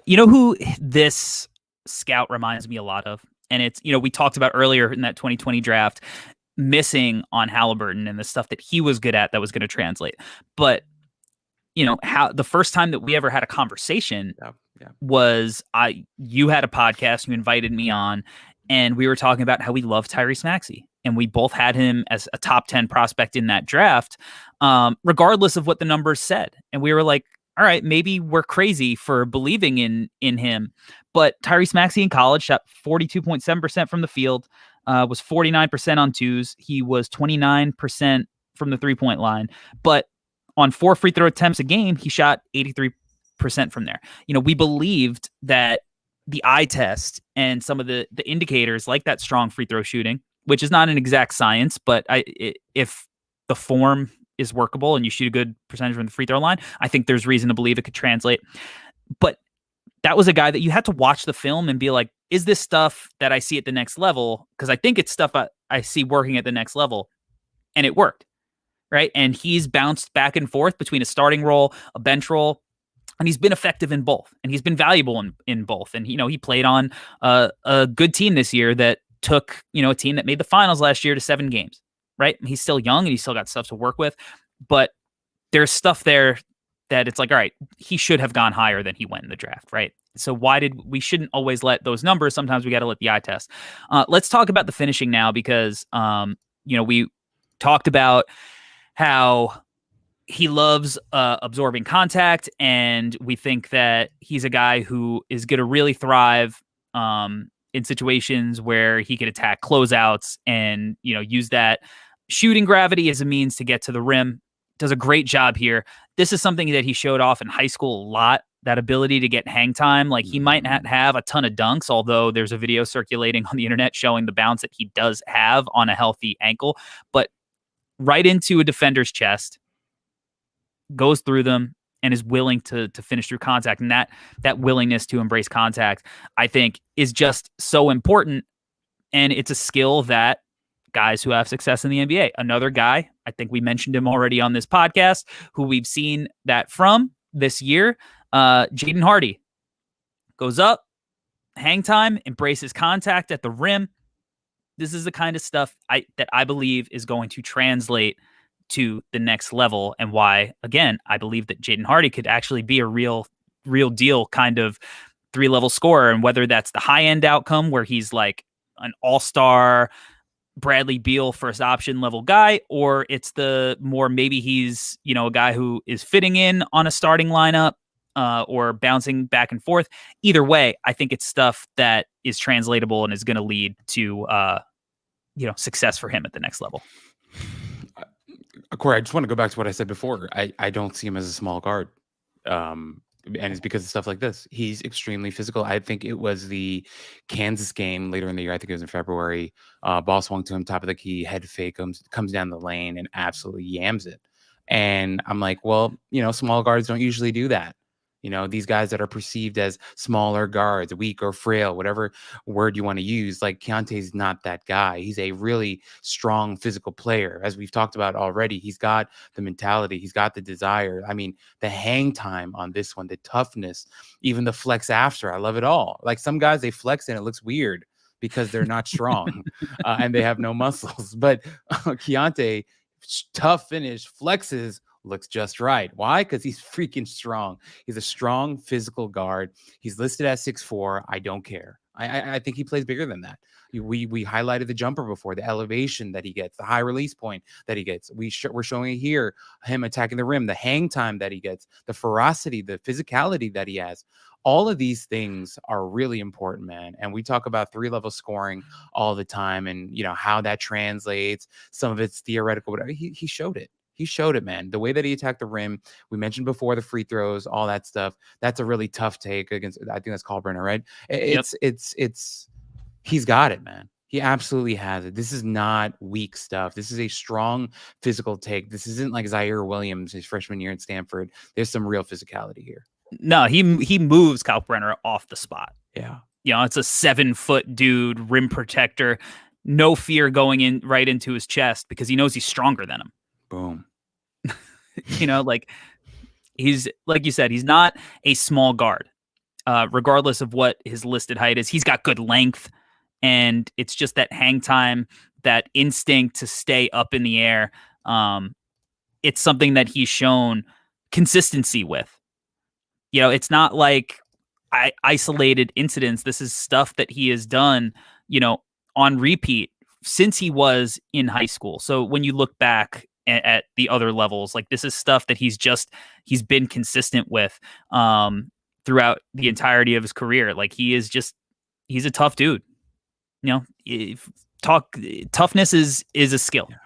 Who this scout reminds me a lot of? And it's, we talked about earlier in that 2020 draft, missing on Halliburton and the stuff that he was good at that was going to translate. But how the first time that we ever had a conversation was you had a podcast, you invited me on, and we were talking about how we love Tyrese Maxey, and we both had him as a top 10 prospect in that draft, regardless of what the numbers said. And we were like, all right, maybe we're crazy for believing in him, but Tyrese Maxey in college shot 42.7% from the field, was 49% on twos. He was 29% from the 3-point line, but on 4 free throw attempts a game, he shot 83% from there. We believed that the eye test and some of the indicators like that strong free throw shooting, which is not an exact science, but if the form is workable and you shoot a good percentage from the free throw line, I think there's reason to believe it could translate. But that was a guy that you had to watch the film and be like, is this stuff that I see at the next level? Because I think it's stuff I see working at the next level. And it worked, right? And he's bounced back and forth between a starting role, a bench role, and he's been effective in both. And he's been valuable in both. And, he played on a good team this year that took, a team that made the finals last year to 7 games, right? And he's still young and he's still got stuff to work with. But there's stuff there that it's like, all right, he should have gone higher than he went in the draft, right? So we shouldn't always let those numbers. Sometimes we got to let the eye test. Let's talk about the finishing now, because, we talked about how he loves absorbing contact, and we think that he's a guy who is going to really thrive in situations where he could attack closeouts and, use that shooting gravity as a means to get to the rim. Does a great job here. This is something that he showed off in high school a lot, that ability to get hang time. Like, he might not have a ton of dunks, although there's a video circulating on the internet showing the bounce that he does have on a healthy ankle, but right into a defender's chest, goes through them, and is willing to finish through contact. And that willingness to embrace contact, I think, is just so important. And it's a skill that guys who have success in the NBA, another guy, I think we mentioned him already on this podcast, who we've seen that from this year, Jaden Hardy, goes up, hang time, embraces contact at the rim. This is the kind of stuff that I believe is going to translate to the next level, and why, again, I believe that Jaden Hardy could actually be a real deal kind of 3-level scorer. And whether that's the high end outcome where he's like an all-star Bradley Beal first option level guy, or it's the more, maybe he's, a guy who is fitting in on a starting lineup, or bouncing back and forth. Either way, I think it's stuff that is translatable and is going to lead to, success for him at the next level. Corey, I just want to go back to what I said before. I don't see him as a small guard. And it's because of stuff like this. He's extremely physical. I think it was the Kansas game later in the year. I think it was in February. Ball swung to him, top of the key, head fake, comes down the lane and absolutely yams it. And I'm like, well, small guards don't usually do that. These guys that are perceived as smaller guards, weak or frail, whatever word you want to use, like Keyonte's not that guy. He's a really strong physical player. As we've talked about already, he's got the mentality, he's got the desire. I mean, the hang time on this one, the toughness, even the flex after, I love it all. Like, some guys, they flex and it looks weird because they're not strong and they have no muscles. But Keyonte, tough finish, flexes, looks just right. Why? Because he's freaking strong. He's a strong physical guard. He's listed at 6'4". I don't care. I think he plays bigger than that. We highlighted the jumper before, the elevation that he gets, the high release point that he gets. We're showing here him attacking the rim, the hang time that he gets, the ferocity, the physicality that he has. All of these things are really important, man. And we talk about 3-level scoring all the time, and how that translates. Some of it's theoretical, whatever. He showed it. He showed it, man. The way that he attacked the rim, we mentioned before, the free throws, all that stuff. That's a really tough take against, I think that's Kalkbrenner, right? It's he's got it, man. He absolutely has it. This is not weak stuff. This is a strong physical take. This isn't like Zaire Williams his freshman year at Stanford. There's some real physicality here. No, he moves Kalkbrenner off the spot. Yeah. It's a 7-foot dude, rim protector, no fear going in right into his chest because he knows he's stronger than him. Boom. Like, he's, like you said, he's not a small guard, regardless of what his listed height is. He's got good length, and it's just that hang time that instinct to stay up in the air. It's something that he's shown consistency with. It's not like isolated incidents. This is stuff that he has done, on repeat since he was in high school. So when you look back at the other levels, like this is stuff that he's been consistent with throughout the entirety of his career. Like he's a tough dude. Toughness is a skill. Yeah.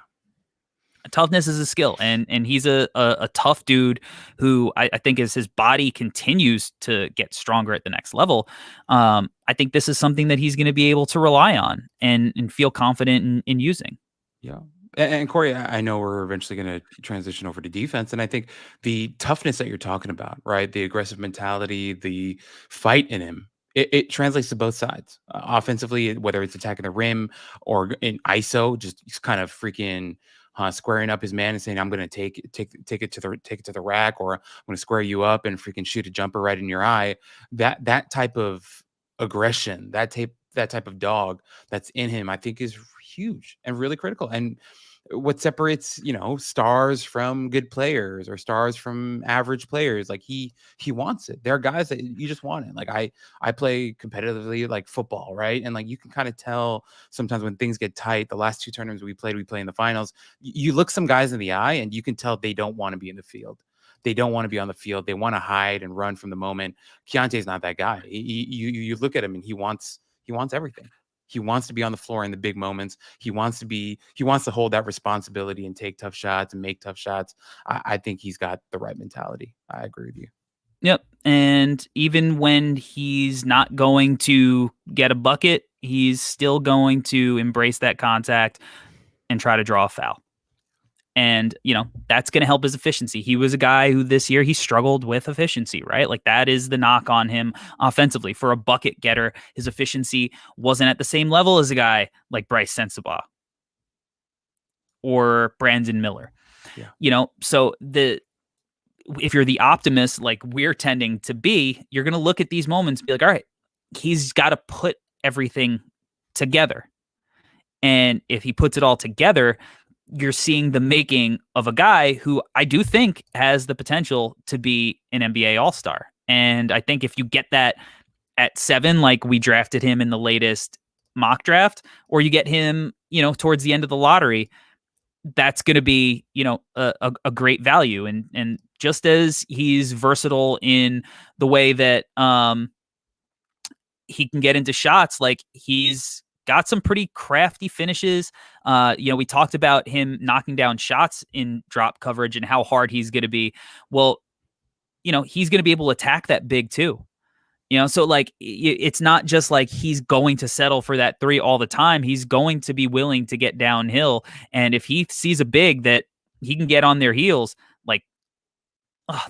Toughness is a skill, and he's a tough dude who I think as his body continues to get stronger at the next level, I think this is something that he's going to be able to rely on and feel confident in using. Yeah. And Corey, I know we're eventually going to transition over to defense, and I think the toughness that you're talking about, right? The aggressive mentality, the fight in him, it translates to both sides. Offensively, whether it's attacking the rim or in ISO, just kind of freaking squaring up his man and saying, "I'm going to take it to the rack," or "I'm going to square you up and freaking shoot a jumper right in your eye." That type of aggression, that type of dog that's in him, I think is huge and really critical. And what separates, stars from good players or stars from average players, like he wants it. There are guys that you just want it. Like I play competitively, like football, right? And like you can kind of tell sometimes when things get tight. The last 2 tournaments we play in the finals, you look some guys in the eye and you can tell they don't want to be in the field. They don't want to be on the field. They want to hide and run from the moment. Keyonte's not that guy. You look at him and he wants everything. He wants to be on the floor in the big moments. He wants to hold that responsibility and take tough shots and make tough shots. I think he's got the right mentality. I agree with you. Yep. And even when he's not going to get a bucket, he's still going to embrace that contact and try to draw a foul. And, that's going to help his efficiency. He was a guy who this year he struggled with efficiency, right? Like that is the knock on him offensively. For a bucket getter, his efficiency wasn't at the same level as a guy like Bryce Sensabaugh or Brandon Miller. Yeah. So if you're the optimist, like we're tending to be, you're going to look at these moments and be like, all right, he's got to put everything together. And if he puts it all together, you're seeing the making of a guy who I do think has the potential to be an NBA All-Star. And I think if you get that at 7, like we drafted him in the latest mock draft, or you get him, towards the end of the lottery, that's going to be, a great value. And just as he's versatile in the way that he can get into shots, like he's got some pretty crafty finishes. We talked about him knocking down shots in drop coverage and how hard he's going to be. Well, he's going to be able to attack that big too. So like it's not just like he's going to settle for that 3 all the time. He's going to be willing to get downhill. And if he sees a big that he can get on their heels, like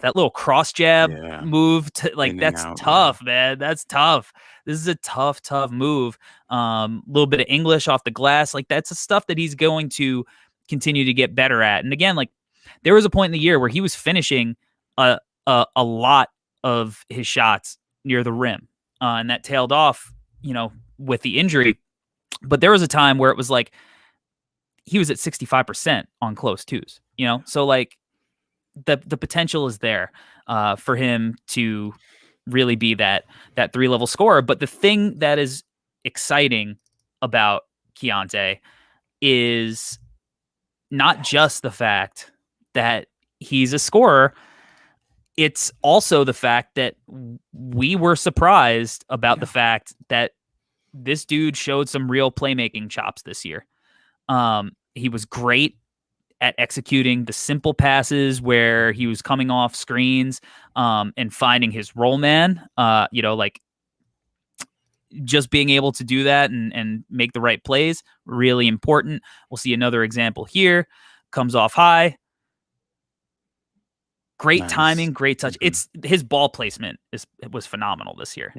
that little cross jab move, that's tough, man. That's tough. This is a tough move. Little bit of English off the glass. Like that's the stuff that he's going to continue to get better at. And again, like there was a point in the year where he was finishing a lot of his shots near the rim. And that tailed off, with the injury. But there was a time where it was like he was at 65% on close twos, so like the potential is there for him to really be that 3-level scorer. But the thing that is exciting about Keyonte is not just the fact that he's a scorer. It's also the fact that we were surprised about the fact that this dude showed some real playmaking chops this year. He was great at executing the simple passes where he was coming off screens and finding his roll man, like just being able to do that and make the right plays, really important. We'll see another example here. Comes off high. Great timing, great touch. Mm-hmm. It's his ball placement was phenomenal this year.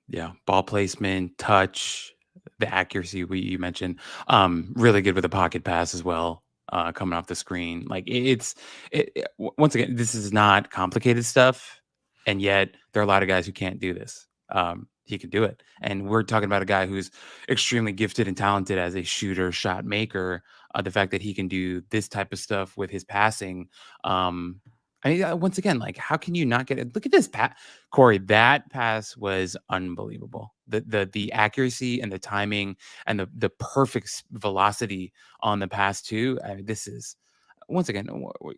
Yeah. Ball placement, touch, the accuracy you mentioned. Really good with the pocket pass as well. Coming off the screen, like once again, this is not complicated stuff, and yet there are a lot of guys who can't do this. he can do it. And we're talking about a guy who's extremely gifted and talented as a shooter, shot maker. The fact that he can do this type of stuff with his passing. I mean, once again, like, how can you not get it? Look at this pass, Corey. That pass was unbelievable. The accuracy and the timing and the perfect velocity on the pass too. I mean, this is, once again,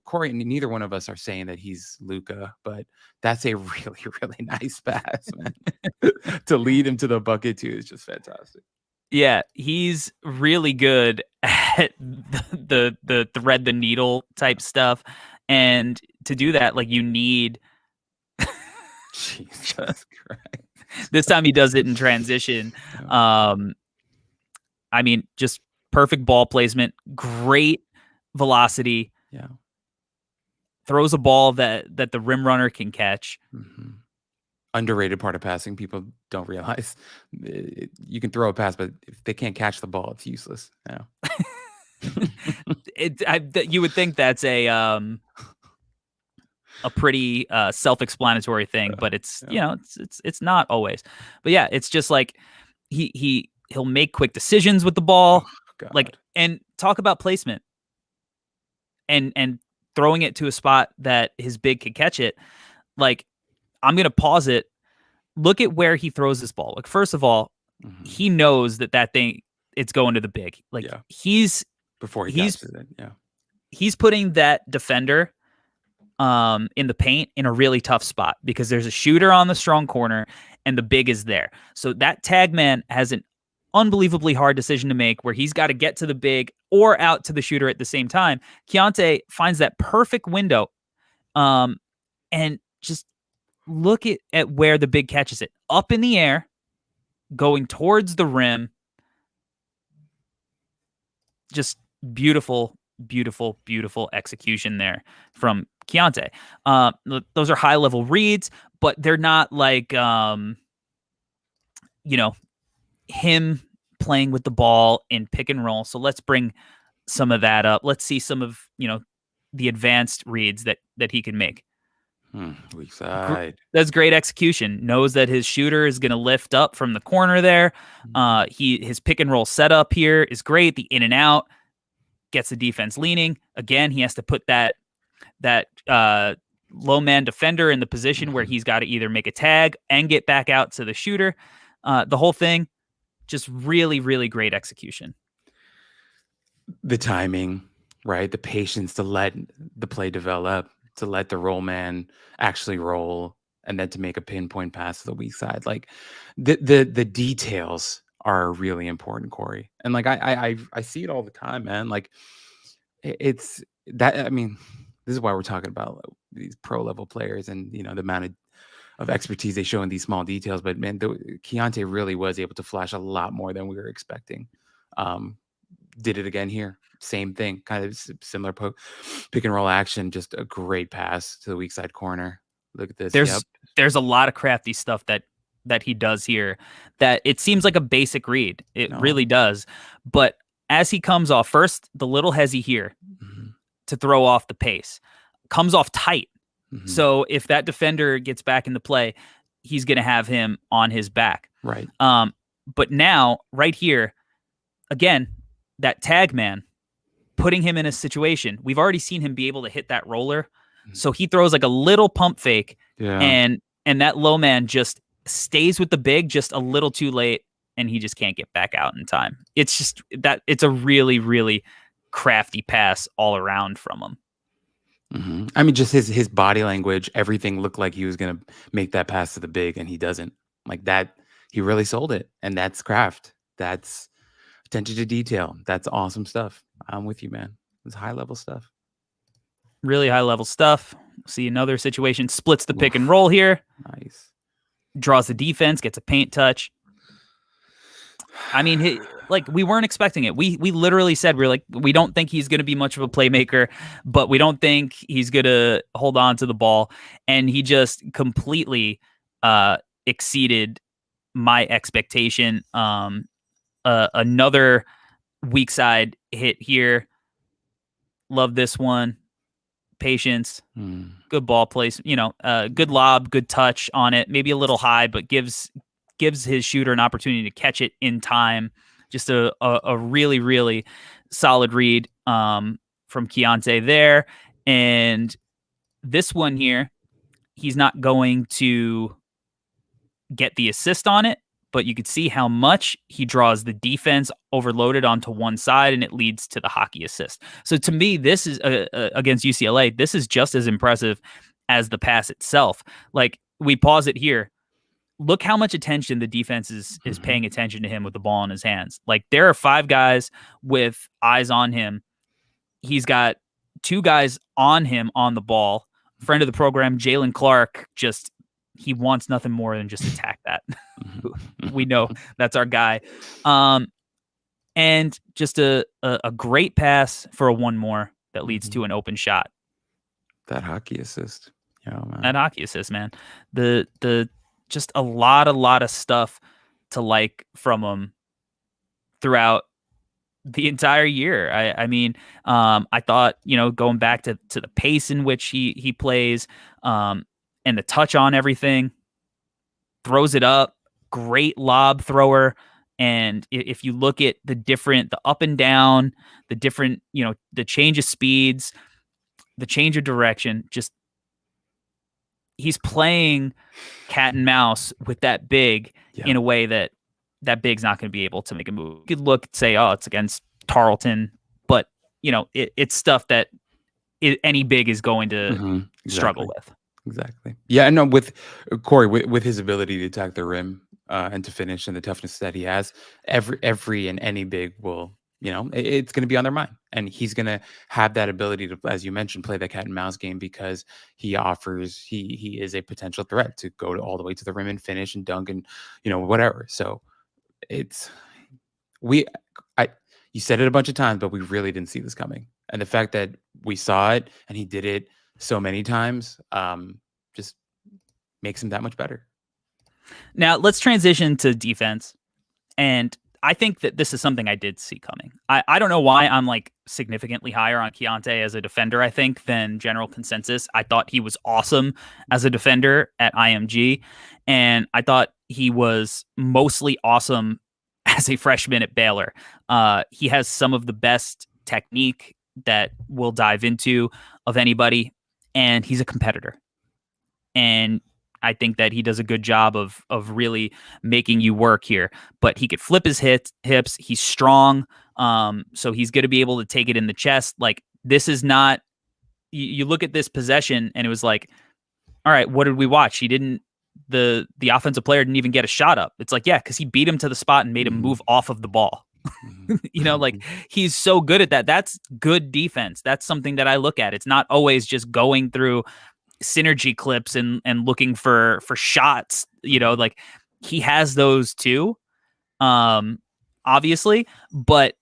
Corey, neither one of us are saying that he's Luka, but that's a really, really nice pass, man. To lead him to the bucket too is just fantastic. Yeah, he's really good at the thread the needle type stuff, and to do that, like, you need. Jesus Christ! This time he does it in transition. I mean, just perfect ball placement, great velocity. Yeah. Throws a ball that the rim runner can catch. Mm-hmm. Underrated part of passing. People don't realize you can throw a pass, but if they can't catch the ball, it's useless. Yeah. You would think that's a pretty self-explanatory thing, but it's it's not always. But yeah, it's just like he'll make quick decisions with the ball, like, and talk about placement and throwing it to a spot that his big could catch it. Like, I'm gonna pause it. Look at where he throws this ball. Like, first of all, he knows that thing, it's going to the big. Like, he's putting that defender in the paint in a really tough spot because there's a shooter on the strong corner and the big is there. So that tag man has an unbelievably hard decision to make where he's got to get to the big or out to the shooter at the same time. Keyonte finds that perfect window, and just look at where the big catches it. Up in the air, going towards the rim. Just beautiful, beautiful, beautiful execution there from Keyonte. Those are high-level reads, but they're not like, him playing with the ball in pick and roll. So let's bring some of that up. Let's see some of, the advanced reads that he can make. Weak side. That's great execution. Knows that his shooter is going to lift up from the corner there. His pick and roll setup here is great. The in and out gets the defense leaning. Again, he has to put that low man defender in the position where he's got to either make a tag and get back out to the shooter. The whole thing, just really, really great execution. The timing, right? The patience to let the play develop, to let the roll man actually roll, and then to make a pinpoint pass to the weak side. Like, the details are really important, Corey. And like, I see it all the time, man. Like, it's that, I mean, this is why we're talking about these pro level players and, the amount of expertise they show in these small details. But man, Keyonte really was able to flash a lot more than we were expecting. Did it again here. Same thing, kind of similar pick and roll action. Just a great pass to the weak side corner. Look at this. There's a lot of crafty stuff that he does here that it seems like a basic read. It really does. But as he comes off, first, the little hezzy here to throw off the pace. Comes off tight. So if that defender gets back into play, he's going to have him on his back. Right. But now, right here, again, that tag man, putting him in a situation. We've already seen him be able to hit that roller. So he throws like a little pump fake, and that low man just stays with the big just a little too late, and he just can't get back out in time. It's just that it's a really, really crafty pass all around from him. I mean, just his body language, everything looked like he was going to make that pass to the big, and he doesn't. Like that, he really sold it, and that's craft. That's attention to detail. That's awesome stuff. I'm with you, man. It's high level stuff. Really high level stuff. See another situation. Splits the pick and roll here. Nice. Draws the defense. Gets a paint touch. I mean, we weren't expecting it. We literally said, we don't think he's going to be much of a playmaker, but we don't think he's going to hold on to the ball. And he just completely exceeded my expectation. Another weak side hit here. Love this one. Patience. Good ball place. Good lob, good touch on it. Maybe a little high, but gives gives his shooter an opportunity to catch it in time. Just a really, really solid read from Keyonte there. And this one here, he's not going to get the assist on it, but you could see how much he draws the defense overloaded onto one side, and it leads to the hockey assist. So to me, this is against UCLA. This is just as impressive as the pass itself. Like, we pause it here. Look how much attention the defense is paying attention to him with the ball in his hands. Like, there are 5 guys with eyes on him. He's got 2 guys on him on the ball. Friend of the program, Jalen Clark, he wants nothing more than just attack that. We know that's our guy. And just a great pass for a one more that leads to an open shot. That hockey assist. Yeah, man. That hockey assist, man. The just a lot of stuff to like from him throughout the entire year. I mean, I thought, going back to the pace in which he plays, and the touch on everything, throws it up, great lob thrower. And if you look at the up and down, the different, the change of speeds, the change of direction, just he's playing cat and mouse with that big in a way that big's not going to be able to make a move. You could look and say, oh, it's against Tarleton, but it's stuff that any big is going to struggle with. Exactly. Yeah, no, with Corey, with his ability to attack the rim and to finish and the toughness that he has, every and any big will, it's going to be on their mind. And he's going to have that ability to, as you mentioned, play that cat and mouse game because he is a potential threat to go all the way to the rim and finish and dunk and, whatever. So you said it a bunch of times, but we really didn't see this coming. And the fact that we saw it and he did it so many times just makes him that much better. Now let's transition to defense. And I think that this is something I did see coming. I don't know why I'm like significantly higher on Keyonte as a defender, I think, than general consensus. I thought he was awesome as a defender at IMG. And I thought he was mostly awesome as a freshman at Baylor. He has some of the best technique that we'll dive into of anybody. And he's a competitor. And I think that he does a good job of really making you work here. But he could flip his hips. He's strong. So he's going to be able to take it in the chest. Like, this is not... You look at this possession, and it was like, all right, what did we watch? The offensive player didn't even get a shot up. It's like, yeah, because he beat him to the spot and made him move off of the ball. Like, he's so good at that. That's good defense. That's something that I look at. It's not always just going through synergy clips and looking for shots. Like, he has those too, obviously, but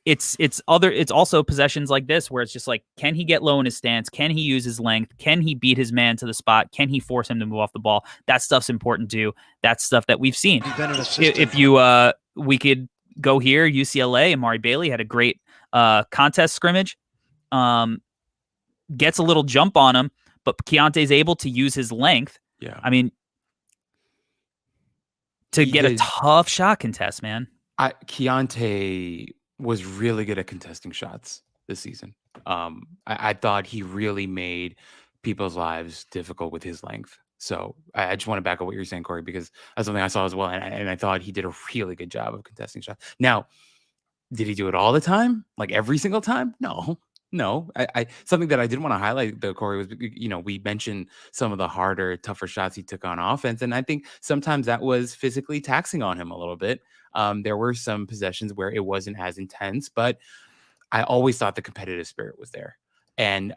it's also possessions like this where it's just like, can he get low in his stance? Can he use his length? Can he beat his man to the spot? Can he force him to move off the ball? That stuff's important too. That's stuff that we've seen. If we could go here, UCLA, Amari Bailey had a great contest scrimmage, gets a little jump on him, but Keontae's able to use his length. Yeah. I mean, get a tough shot contest, man. Keyonte was really good at contesting shots this season. I thought he really made people's lives difficult with his length. So I just want to back up what you're saying, Corey, because that's something I saw as well. And I thought he did a really good job of contesting shots. Now, did he do it all the time? Like every single time? No. I something that I did want to highlight, though, Corey, was, we mentioned some of the harder, tougher shots he took on offense. And I think sometimes that was physically taxing on him a little bit. There were some possessions where it wasn't as intense, but I always thought the competitive spirit was there. And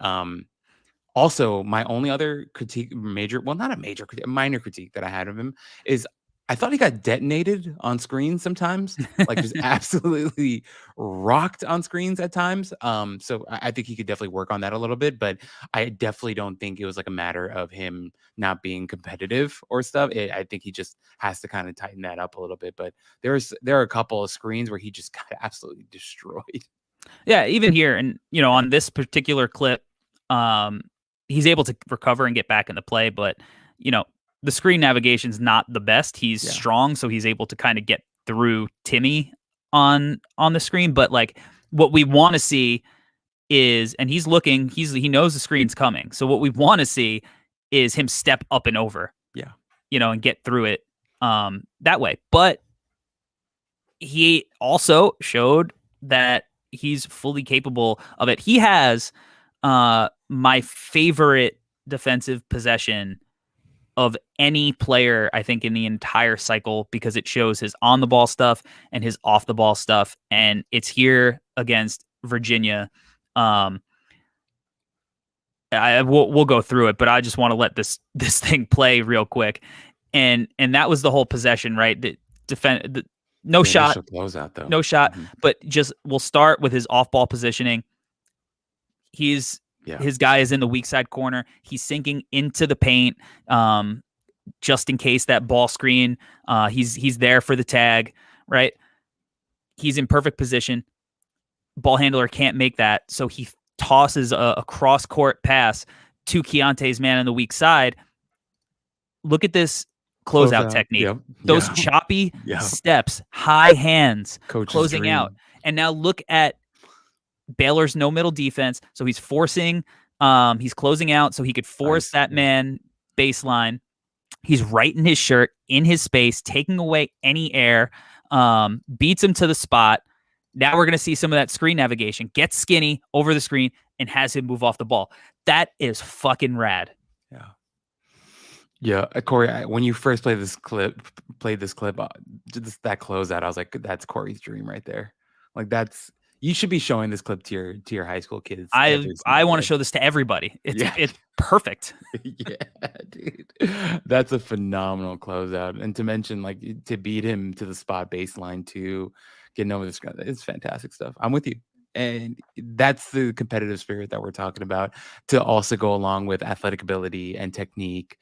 also, my only other minor critique that I had of him is I thought he got detonated on screens sometimes, like just absolutely rocked on screens at times. So I think he could definitely work on that a little bit, but I definitely don't think it was like a matter of him not being competitive or stuff. I think he just has to kind of tighten that up a little bit. But there are a couple of screens where he just got absolutely destroyed. Yeah, even here, and on this particular clip, he's able to recover and get back into play, but the screen navigation's not the best. He's Yeah. strong, so he's able to kind of get through Timmy on the screen. But like what we want to see is, and he's looking, he knows the screen's coming. So what we want to see is him step up and over. Yeah. And get through it that way. But he also showed that he's fully capable of it. He has my favorite defensive possession of any player, I think, in the entire cycle, because it shows his on the ball stuff and his off the ball stuff. And it's here against Virginia. We'll go through it, but I just want to let this thing play real quick. And that was the whole possession, right? No shot, closeout though. no shot, but just we'll start with his off ball positioning. His guy is in the weak side corner. He's sinking into the paint, just in case that ball screen. He's there for the tag, right? He's in perfect position. Ball handler can't make that, so he tosses a cross court pass to Keyonte's man on the weak side. Look at this closeout technique. Yep. Those choppy steps, high hands, Coach's closing dream. out. And now look at Baylor's no middle defense. So he's forcing, he's closing out so he could force that man baseline. He's right in his shirt, in his space, taking away any air, beats him to the spot. Now we're going to see some of that screen navigation. Gets skinny over the screen and has him move off the ball. That is fucking rad. Yeah. Yeah, Corey, when you first played this clip, that closeout, I was like, that's Corey's dream right there. Like you should be showing this clip to your high school kids. I want to show this to everybody. It's perfect. Yeah, dude. That's a phenomenal closeout. And to mention, like, to beat him to the spot baseline too, getting over this, it's fantastic stuff. I'm with you. And that's the competitive spirit that we're talking about, to also go along with athletic ability and technique.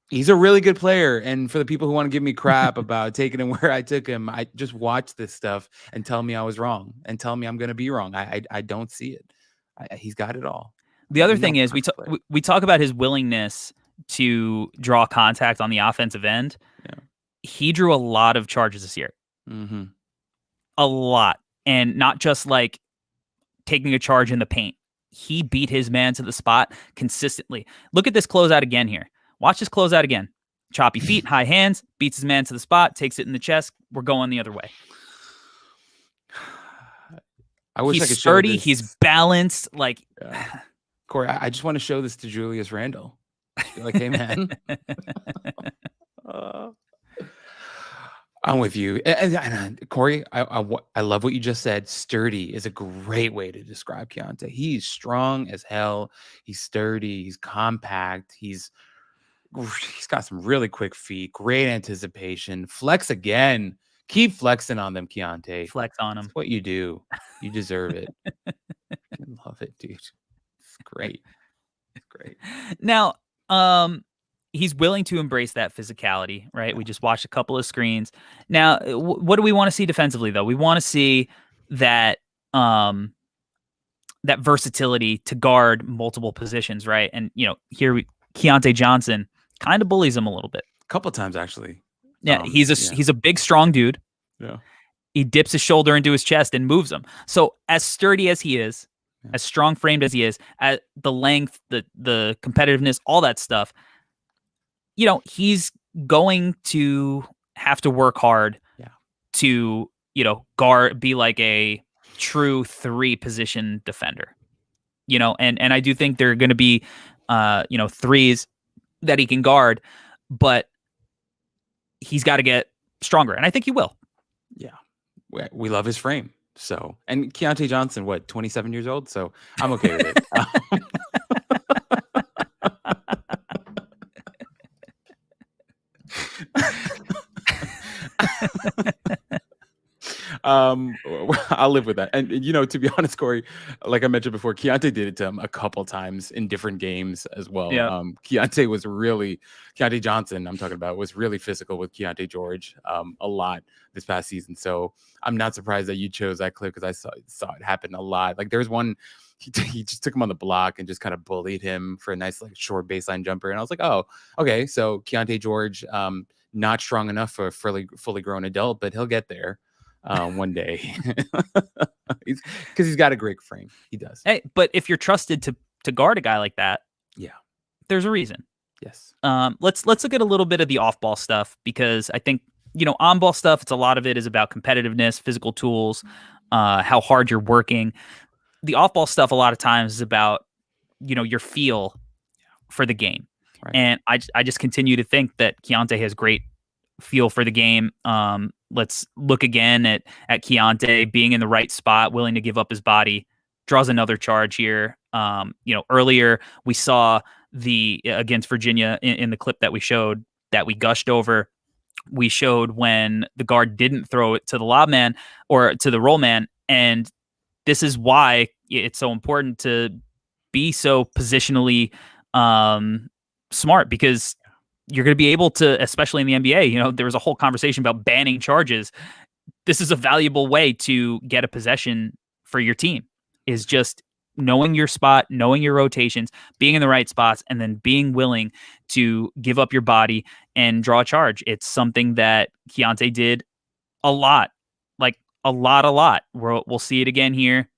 He's a really good player, and for the people who want to give me crap about taking him where I took him, I just watch this stuff and tell me I was wrong, and tell me I'm going to be wrong. I don't see it. He's got it all. The other thing is we talk about his willingness to draw contact on the offensive end. Yeah. He drew a lot of charges this year, a lot, and not just like taking a charge in the paint. He beat his man to the spot consistently. Look at this closeout again here. Watch this closeout again. Choppy feet, high hands, beats his man to the spot, takes it in the chest. We're going the other way. I wish I could he's show sturdy. this. He's balanced. Like, Corey, I just want to show this to Julius Randle. Like, hey, man. I'm with you. And Corey, I love what you just said. Sturdy is a great way to describe Keyonte. He's strong as hell. He's sturdy. He's compact. He's got some really quick feet. Great anticipation. Flex again. Keep flexing on them, Keyonte. Flex on them. That's what you do. You deserve it. I love it, dude. It's great. It's great. Now, he's willing to embrace that physicality, right? Yeah. We just watched a couple of screens. Now, what do we want to see defensively, though? We want to see that that versatility to guard multiple positions, right? And here Keyonte Johnson kind of bullies him a little bit. A couple times, actually. Yeah, he's a big, strong dude. Yeah, he dips his shoulder into his chest and moves him. So as sturdy as he is, as strong framed as he is, at the length, the competitiveness, all that stuff. He's going to have to work hard to, guard, be like a true 3 position defender, and I do think there are going to be, threes that he can guard, but he's got to get stronger. And I think he will. Yeah. We love his frame. So, and Keyonte Johnson, 27 years old? So I'm okay with it. um, I'll live with that. And to be honest, Corey, like I mentioned before, Keontae did it to him a couple times in different games as well. Yeah. Keontae Johnson, I'm talking about, was really physical with Keyonte George a lot this past season. So I'm not surprised that you chose that clip because I saw it happen a lot. Like there's one. He just took him on the block and just kind of bullied him for a nice like short baseline jumper. And I was like, oh, okay. So Keyonte George, not strong enough for a fully grown adult, but he'll get there one day. Because he's got a great frame. He does. Hey, but if you're trusted to guard a guy like that, Yeah. there's a reason. Yes. Let's look at a little bit of the off-ball stuff because I think on-ball stuff. It's a lot of it is about competitiveness, physical tools, how hard you're working. The off-ball stuff a lot of times is about your feel for the game, Right. and I just continue to think that Keyonte has great feel for the game. Let's look again at Keyonte being in the right spot, willing to give up his body, draws another charge here. Earlier we saw against Virginia in the clip that we showed that we gushed over. We showed when the guard didn't throw it to the lob man or to the roll man, and this is why it's so important to be so positionally smart because you're going to be able to, especially in the NBA, there was a whole conversation about banning charges. This is a valuable way to get a possession for your team is just knowing your spot, knowing your rotations, being in the right spots, and then being willing to give up your body and draw a charge. It's something that Keyonte did a lot. A lot. We'll see it again here.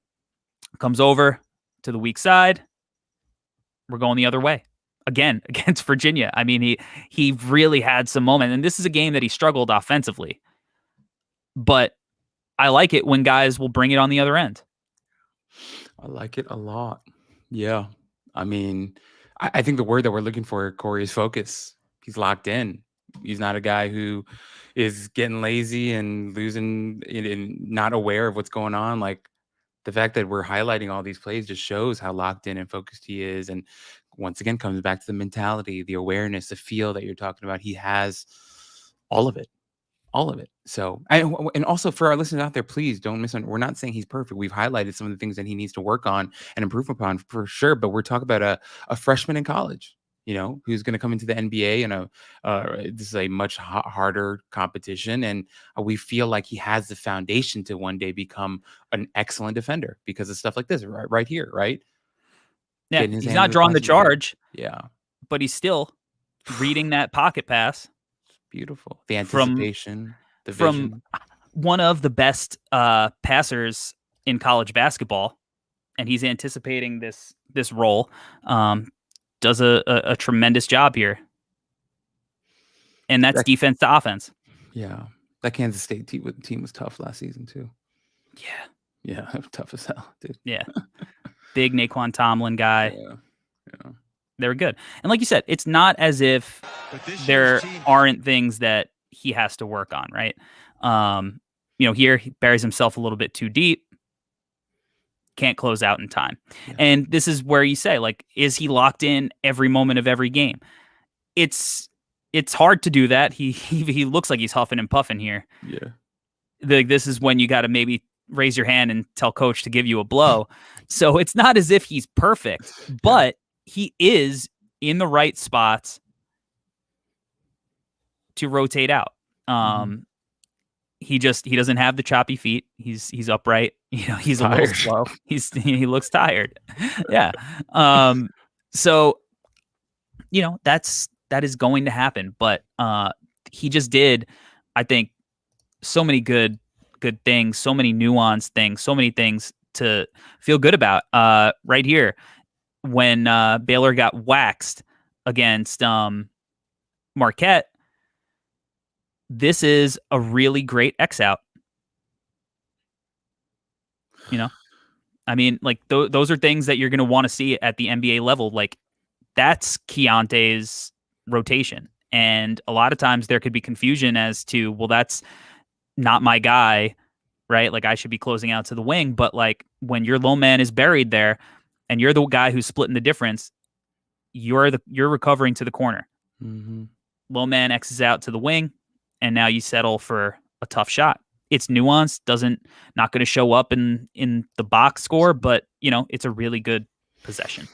Comes over to the weak side. We're going the other way again against Virginia. I mean, he really had some moment, and this is a game that he struggled offensively. But I like it when guys will bring it on the other end. I like it a lot. Yeah. I mean, I think the word that we're looking for, Corey, is focus. He's locked in. He's not a guy who is getting lazy and losing and not aware of what's going on. Like the fact that we're highlighting all these plays just shows how locked in and focused he is. And once again, comes back to the mentality, the awareness, the feel that you're talking about. He has all of it. All of it. So, and also for our listeners out there, please don't misunderstand. We're not saying he's perfect. We've highlighted some of the things that he needs to work on and improve upon for sure. But we're talking about a freshman in college, who's going to come into the NBA, and this is a much harder competition. And we feel like he has the foundation to one day become an excellent defender because of stuff like this, right here, right? Yeah, he's not drawing the charge. Yeah, but he's still reading that pocket pass. Beautiful. The anticipation, the vision. From one of the best passers in college basketball, and he's anticipating this role. Does a tremendous job here, and that's defense to offense. Yeah, that Kansas State team was tough last season too. Yeah, tough as hell, dude. Yeah, big Naquan Tomlin guy. Yeah. They were good. And like you said, it's not as if there aren't things that he has to work on, right? Here he buries himself a little bit too deep. Can't close out in time. Yeah. And this is where you say, like, is he locked in every moment of every game? It's hard to do that. He looks like he's huffing and puffing here. Yeah. This is when you got to maybe raise your hand and tell coach to give you a blow. So it's not as if he's perfect, but he is in the right spots to rotate out. He doesn't have the choppy feet. He's upright. He's tired. A little slow. He looks tired. Yeah. So that is going to happen. But he just did, I think, so many good things, so many nuanced things, so many things to feel good about. Right here, when Baylor got waxed against Marquette, this is a really great X out. I mean, like those are things that you're going to want to see at the NBA level. Like that's Keyonte's rotation. And a lot of times there could be confusion as to, well, that's not my guy, right? Like I should be closing out to the wing. But like when your low man is buried there and you're the guy who's splitting the difference, you're recovering to the corner. Mm-hmm. Low man X's out to the wing, and now you settle for a tough shot. it's nuanced, not going to show up in the box score, but it's a really good possession.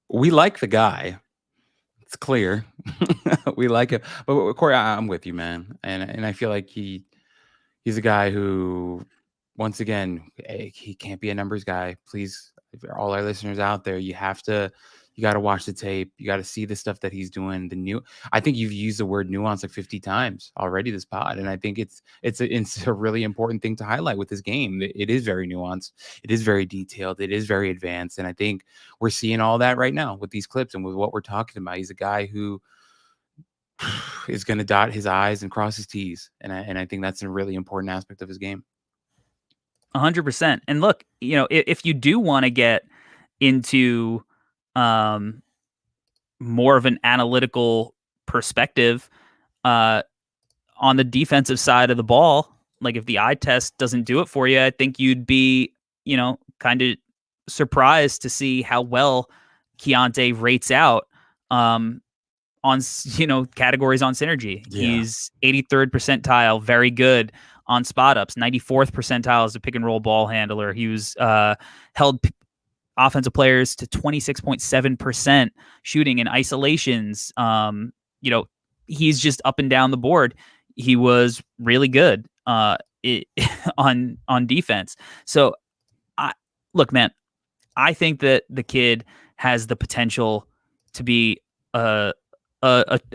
We like the guy. It's clear. We like him. But Corey, I'm with you, man. And I feel like he's a guy who, once again, he can't be a numbers guy. Please, all our listeners out there, you got to watch the tape. You got to see the stuff that he's doing. I think you've used the word nuance like 50 times already this pod, and I think it's a really important thing to highlight with this game. It is very nuanced. It is very detailed. It is very advanced, and I think we're seeing all that right now with these clips and with what we're talking about. He's a guy who is going to dot his I's and cross his T's, and I think that's a really important aspect of his game. 100%. And look, if you do want to get into more of an analytical perspective on the defensive side of the ball, like if the eye test doesn't do it for you, I think you'd be, kind of surprised to see how well Keyonte rates out on, categories on synergy. Yeah. He's 83rd percentile, very good on spot ups, 94th percentile as a pick and roll ball handler. He was held offensive players to 26.7% shooting in isolations. He's just up and down the board. He was really good on defense. So look, man, I think that the kid has the potential to be an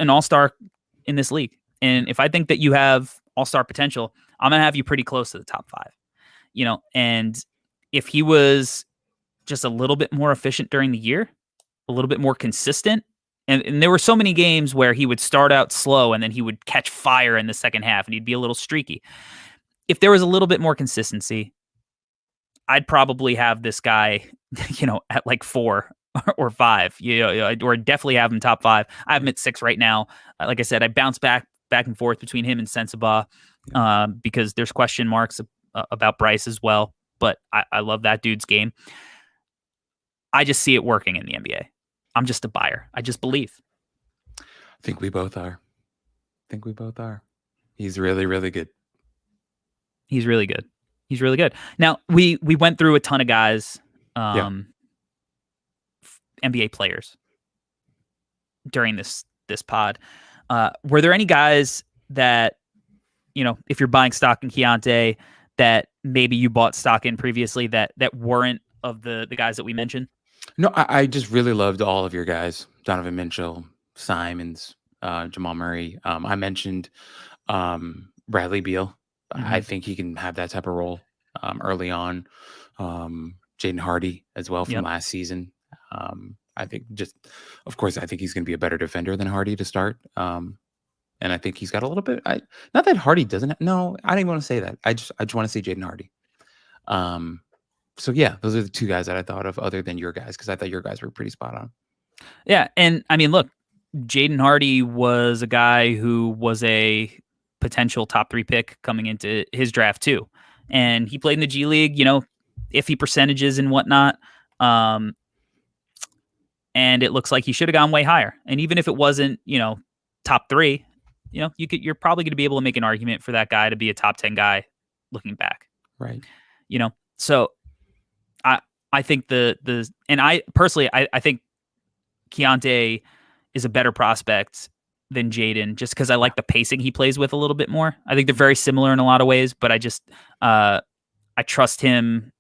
all-star in this league. And if I think that you have all-star potential, I'm going to have you pretty close to the top 5, and if he was just a little bit more efficient during the year, a little bit more consistent. And there were so many games where he would start out slow and then he would catch fire in the second half and he'd be a little streaky. If there was a little bit more consistency, I'd probably have this guy, at like 4 or 5, or definitely have him top 5. I have him at 6 right now. Like I said, I bounce back and forth between him and Sensabaugh because there's question marks about Bryce as well. But I love that dude's game. I just see it working in the NBA. I'm just a buyer. I just believe. I think we both are. He's really, really good. He's really good. Now, we went through a ton of guys, NBA players during this pod. Were there any guys that, if you're buying stock in Keyonte, that maybe you bought stock in previously that weren't of the guys that we mentioned? No, I just really loved all of your guys. Donovan Mitchell, Simons, Jamal Murray. I mentioned Bradley Beal. Mm-hmm. I think he can have that type of role early on. Jaden Hardy as well from last season. I think of course, I think he's going to be a better defender than Hardy to start. And I think he's got a little bit. Not that Hardy doesn't. No, I didn't want to say that. I just want to say Jaden Hardy. So yeah, those are the 2 guys that I thought of other than your guys, because I thought your guys were pretty spot on. Yeah, and I mean, look, Jaden Hardy was a guy who was a potential top 3 pick coming into his draft too, and he played in the G League, iffy percentages and whatnot, and it looks like he should have gone way higher. And even if it wasn't, top 3, you're probably going to be able to make an argument for that guy to be a top 10 guy looking back, right? So I think and I personally, I think Keyonte is a better prospect than Jaden, just because I like the pacing he plays with a little bit more. I think they're very similar in a lot of ways, but I trust him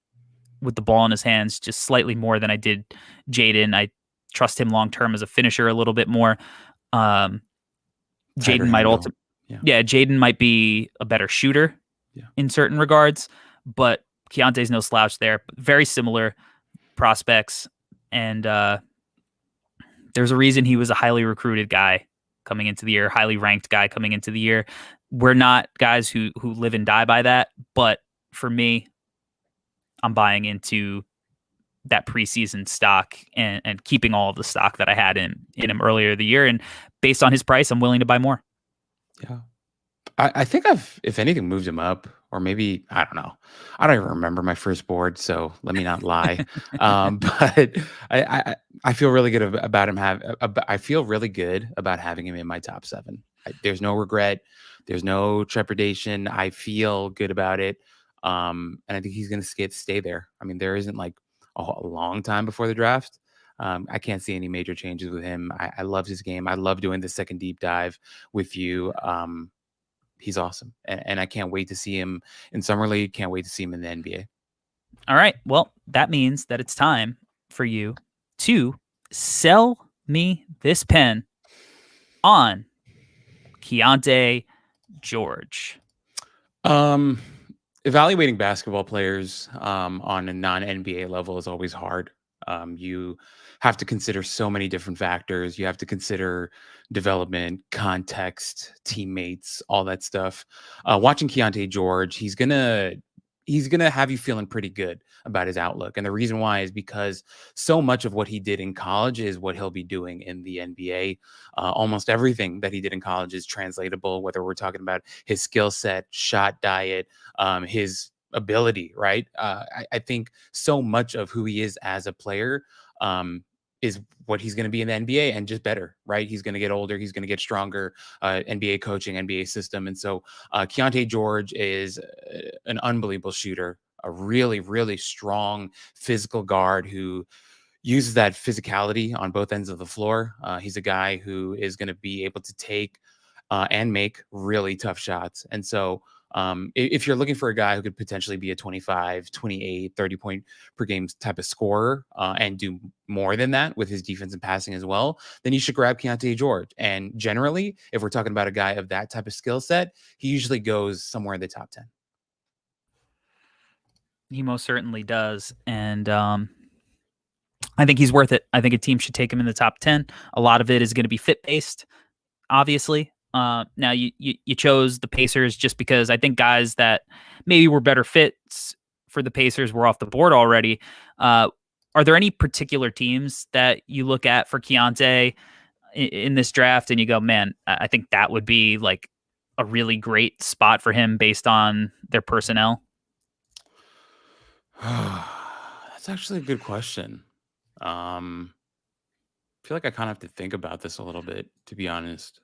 with the ball in his hands just slightly more than I did Jaden. I trust him long-term as a finisher a little bit more. Jaden might Jaden might be a better shooter in certain regards, but Keontae's no slouch there. Very similar prospects, and there's a reason he was a highly recruited guy coming into the year, highly ranked guy coming into the year. We're not guys who live and die by that, but for me, I'm buying into that preseason stock and keeping all of the stock that I had in him earlier the year. And based on his price, I'm willing to buy more. Yeah. I think I've, if anything, moved him up or maybe I don't know. I don't even remember my first board, so let me not lie. But I feel really good about him. I feel really good about having him in my top 7. There's no regret. There's no trepidation. I feel good about it. And I think he's going to stay there. I mean, there isn't like a long time before the draft. I can't see any major changes with him. I love his game. I love doing the second deep dive with you. He's awesome. And I can't wait to see him in Summer League. Can't wait to see him in the NBA. All right. Well, that means that it's time for you to sell me this pen on Keyonte George. Evaluating basketball players on a non-NBA level is always hard. You have to consider so many different factors. You have to consider development, context, teammates, all that stuff. Watching Keyonte George, he's gonna have you feeling pretty good about his outlook. And the reason why is because so much of what he did in college is what he'll be doing in the NBA. Almost everything that he did in college is translatable, whether we're talking about his skill set, shot diet, his ability, right? I think so much of who he is as a player is what he's going to be in the NBA, and just better, right? He's going to get older. He's going to get stronger. NBA coaching, NBA system. And so Keyonte George is an unbelievable shooter, a really, really strong physical guard who uses that physicality on both ends of the floor. He's a guy who is going to be able to take and make really tough shots. And so if you're looking for a guy who could potentially be a 25, 28, 30 point per game type of scorer and do more than that with his defense and passing as well, then you should grab Keyonte George. And generally, if we're talking about a guy of that type of skill set, he usually goes somewhere in the top 10. He most certainly does. And I think he's worth it. I think a team should take him in the top 10. A lot of it is going to be fit based, obviously. Now you chose the Pacers just because I think guys that maybe were better fits for the Pacers were off the board already. Are there any particular teams that you look at for Keyonte in this draft and you go, man, I think that would be like a really great spot for him based on their personnel? That's actually a good question. I feel like I kind of have to think about this a little bit, to be honest.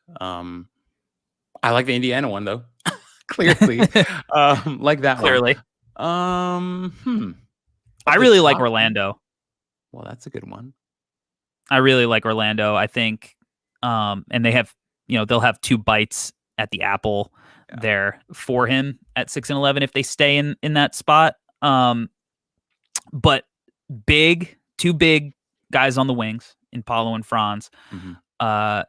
I like the Indiana one though. Clearly. Like that Clearly. one. I really like Orlando. Well, that's a good one. I really like Orlando. I think and they have, they'll have 2 bites at the apple there for him at 6 and 11 if they stay in that spot. But 2 big guys on the wings in Paulo and Franz. Mm-hmm.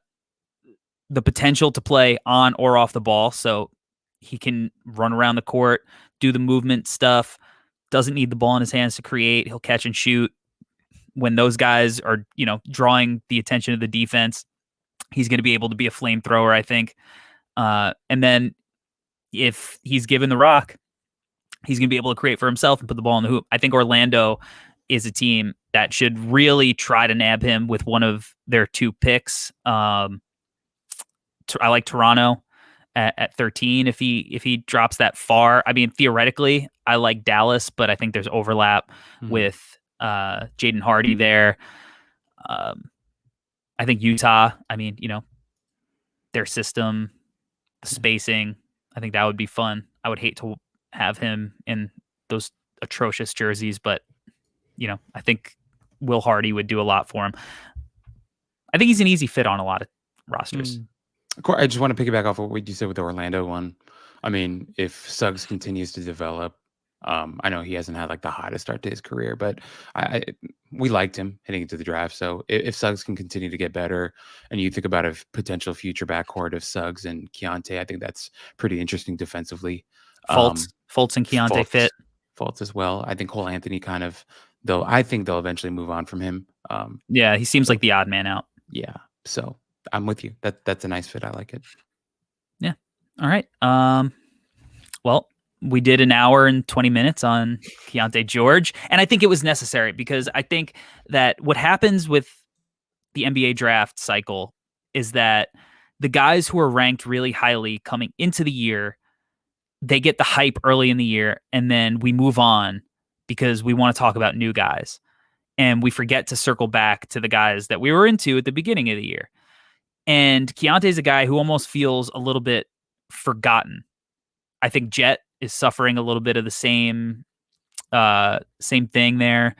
The potential to play on or off the ball, so he can run around the court, do the movement stuff, doesn't need the ball in his hands to create. He'll catch and shoot. When those guys are, drawing the attention of the defense, he's going to be able to be a flamethrower, I think. And then if he's given the rock, he's going to be able to create for himself and put the ball in the hoop. I think Orlando is a team that should really try to nab him with one of their 2 picks. I like Toronto at 13 if he drops that far. I mean, theoretically, I like Dallas, but I think there's overlap with Jaden Hardy there. I think Utah, I mean, their system, the spacing, I think that would be fun. I would hate to have him in those atrocious jerseys, but, I think Will Hardy would do a lot for him. I think he's an easy fit on a lot of rosters. I just want to piggyback off of what you said with the Orlando one. I mean, if Suggs continues to develop, I know he hasn't had like the hottest start to his career, but we liked him heading into the draft. So if Suggs can continue to get better, and you think about a potential future backcourt of Suggs and Keyonte, I think that's pretty interesting defensively. Fultz and Keyonte fit. Fultz as well. I think Cole Anthony I think they'll eventually move on from him. Yeah, he seems like the odd man out. Yeah, so I'm with you. That's a nice fit. I like it. Yeah. All right. Well, we did an hour and 20 minutes on Keyonte George, and I think it was necessary because I think that what happens with the NBA draft cycle is that the guys who are ranked really highly coming into the year they get the hype early in the year, and then we move on because we want to talk about new guys. And we forget to circle back to the guys that we were into at the beginning of the year. And Keyonte is a guy who almost feels a little bit forgotten. I think Jet is suffering a little bit of the same thing there.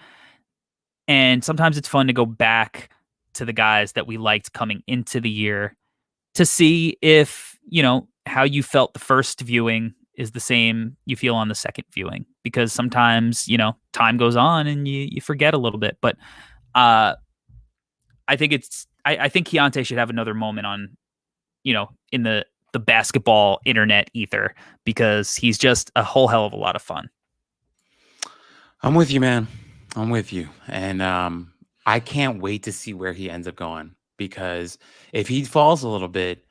And sometimes it's fun to go back to the guys that we liked coming into the year to see if, how you felt the first viewing is the same you feel on the second viewing, because sometimes, time goes on and you forget a little bit. But I think I think Keyonte should have another moment on, in the basketball internet ether, because he's just a whole hell of a lot of fun. I'm with you, man. I'm with you. And I can't wait to see where he ends up going, because if he falls a little bit,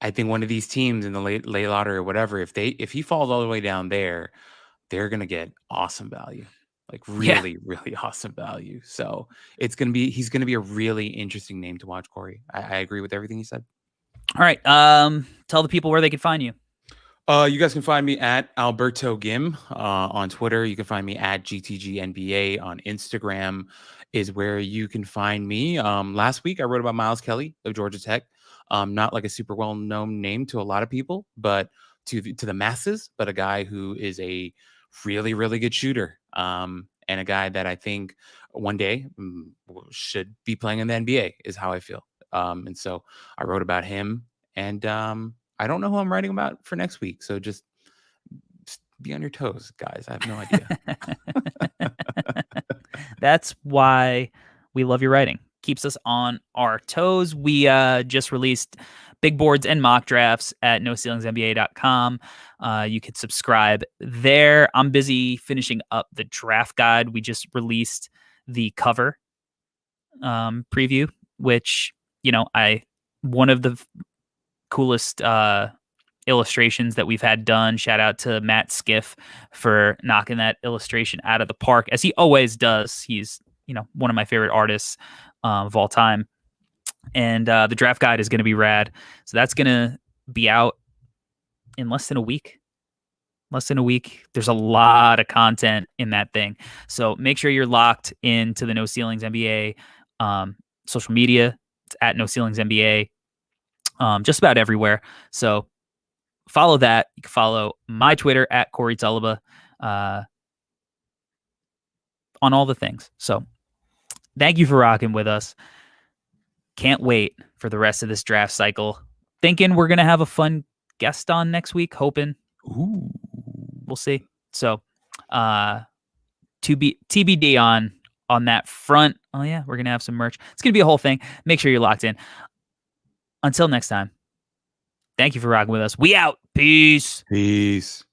I think one of these teams in the late lottery or whatever, if he falls all the way down there, they're gonna get awesome value, like really, really awesome value. So he's gonna be a really interesting name to watch, Corey. I agree with everything you said. All right, tell the people where they can find you. You guys can find me at Alberto Gim on Twitter. You can find me at GTGNBA on Instagram is where you can find me. Last week I wrote about Miles Kelly of Georgia Tech. Not like a super well-known name to a lot of people, but to the masses, but a guy who is a really, really good shooter, and a guy that I think one day should be playing in the NBA is how I feel. And so I wrote about him, and I don't know who I'm writing about for next week. So just be on your toes, guys. I have no idea. That's why we love your writing. Keeps us on our toes. We just released big boards and mock drafts at noceilingsnba.com. You could subscribe there. I'm busy finishing up the draft guide. We just released the cover preview, which, one of the coolest illustrations that we've had done. Shout out to Matt Skiff for knocking that illustration out of the park, as he always does. He's, one of my favorite artists of all time. And the draft guide is going to be rad. So that's going to be out in less than a week. There's a lot of content in that thing. So make sure you're locked into the No Ceilings NBA social media. It's at No Ceilings NBA, just about everywhere. So follow that. You can follow my Twitter at Corey Tulaba on all the things. So thank you for rocking with us. Can't wait for the rest of this draft cycle. Thinking we're going to have a fun guest on next week. Hoping. Ooh. We'll see. So TBD on that front. Oh, yeah, we're going to have some merch. It's going to be a whole thing. Make sure you're locked in. Until next time, thank you for rocking with us. We out. Peace. Peace.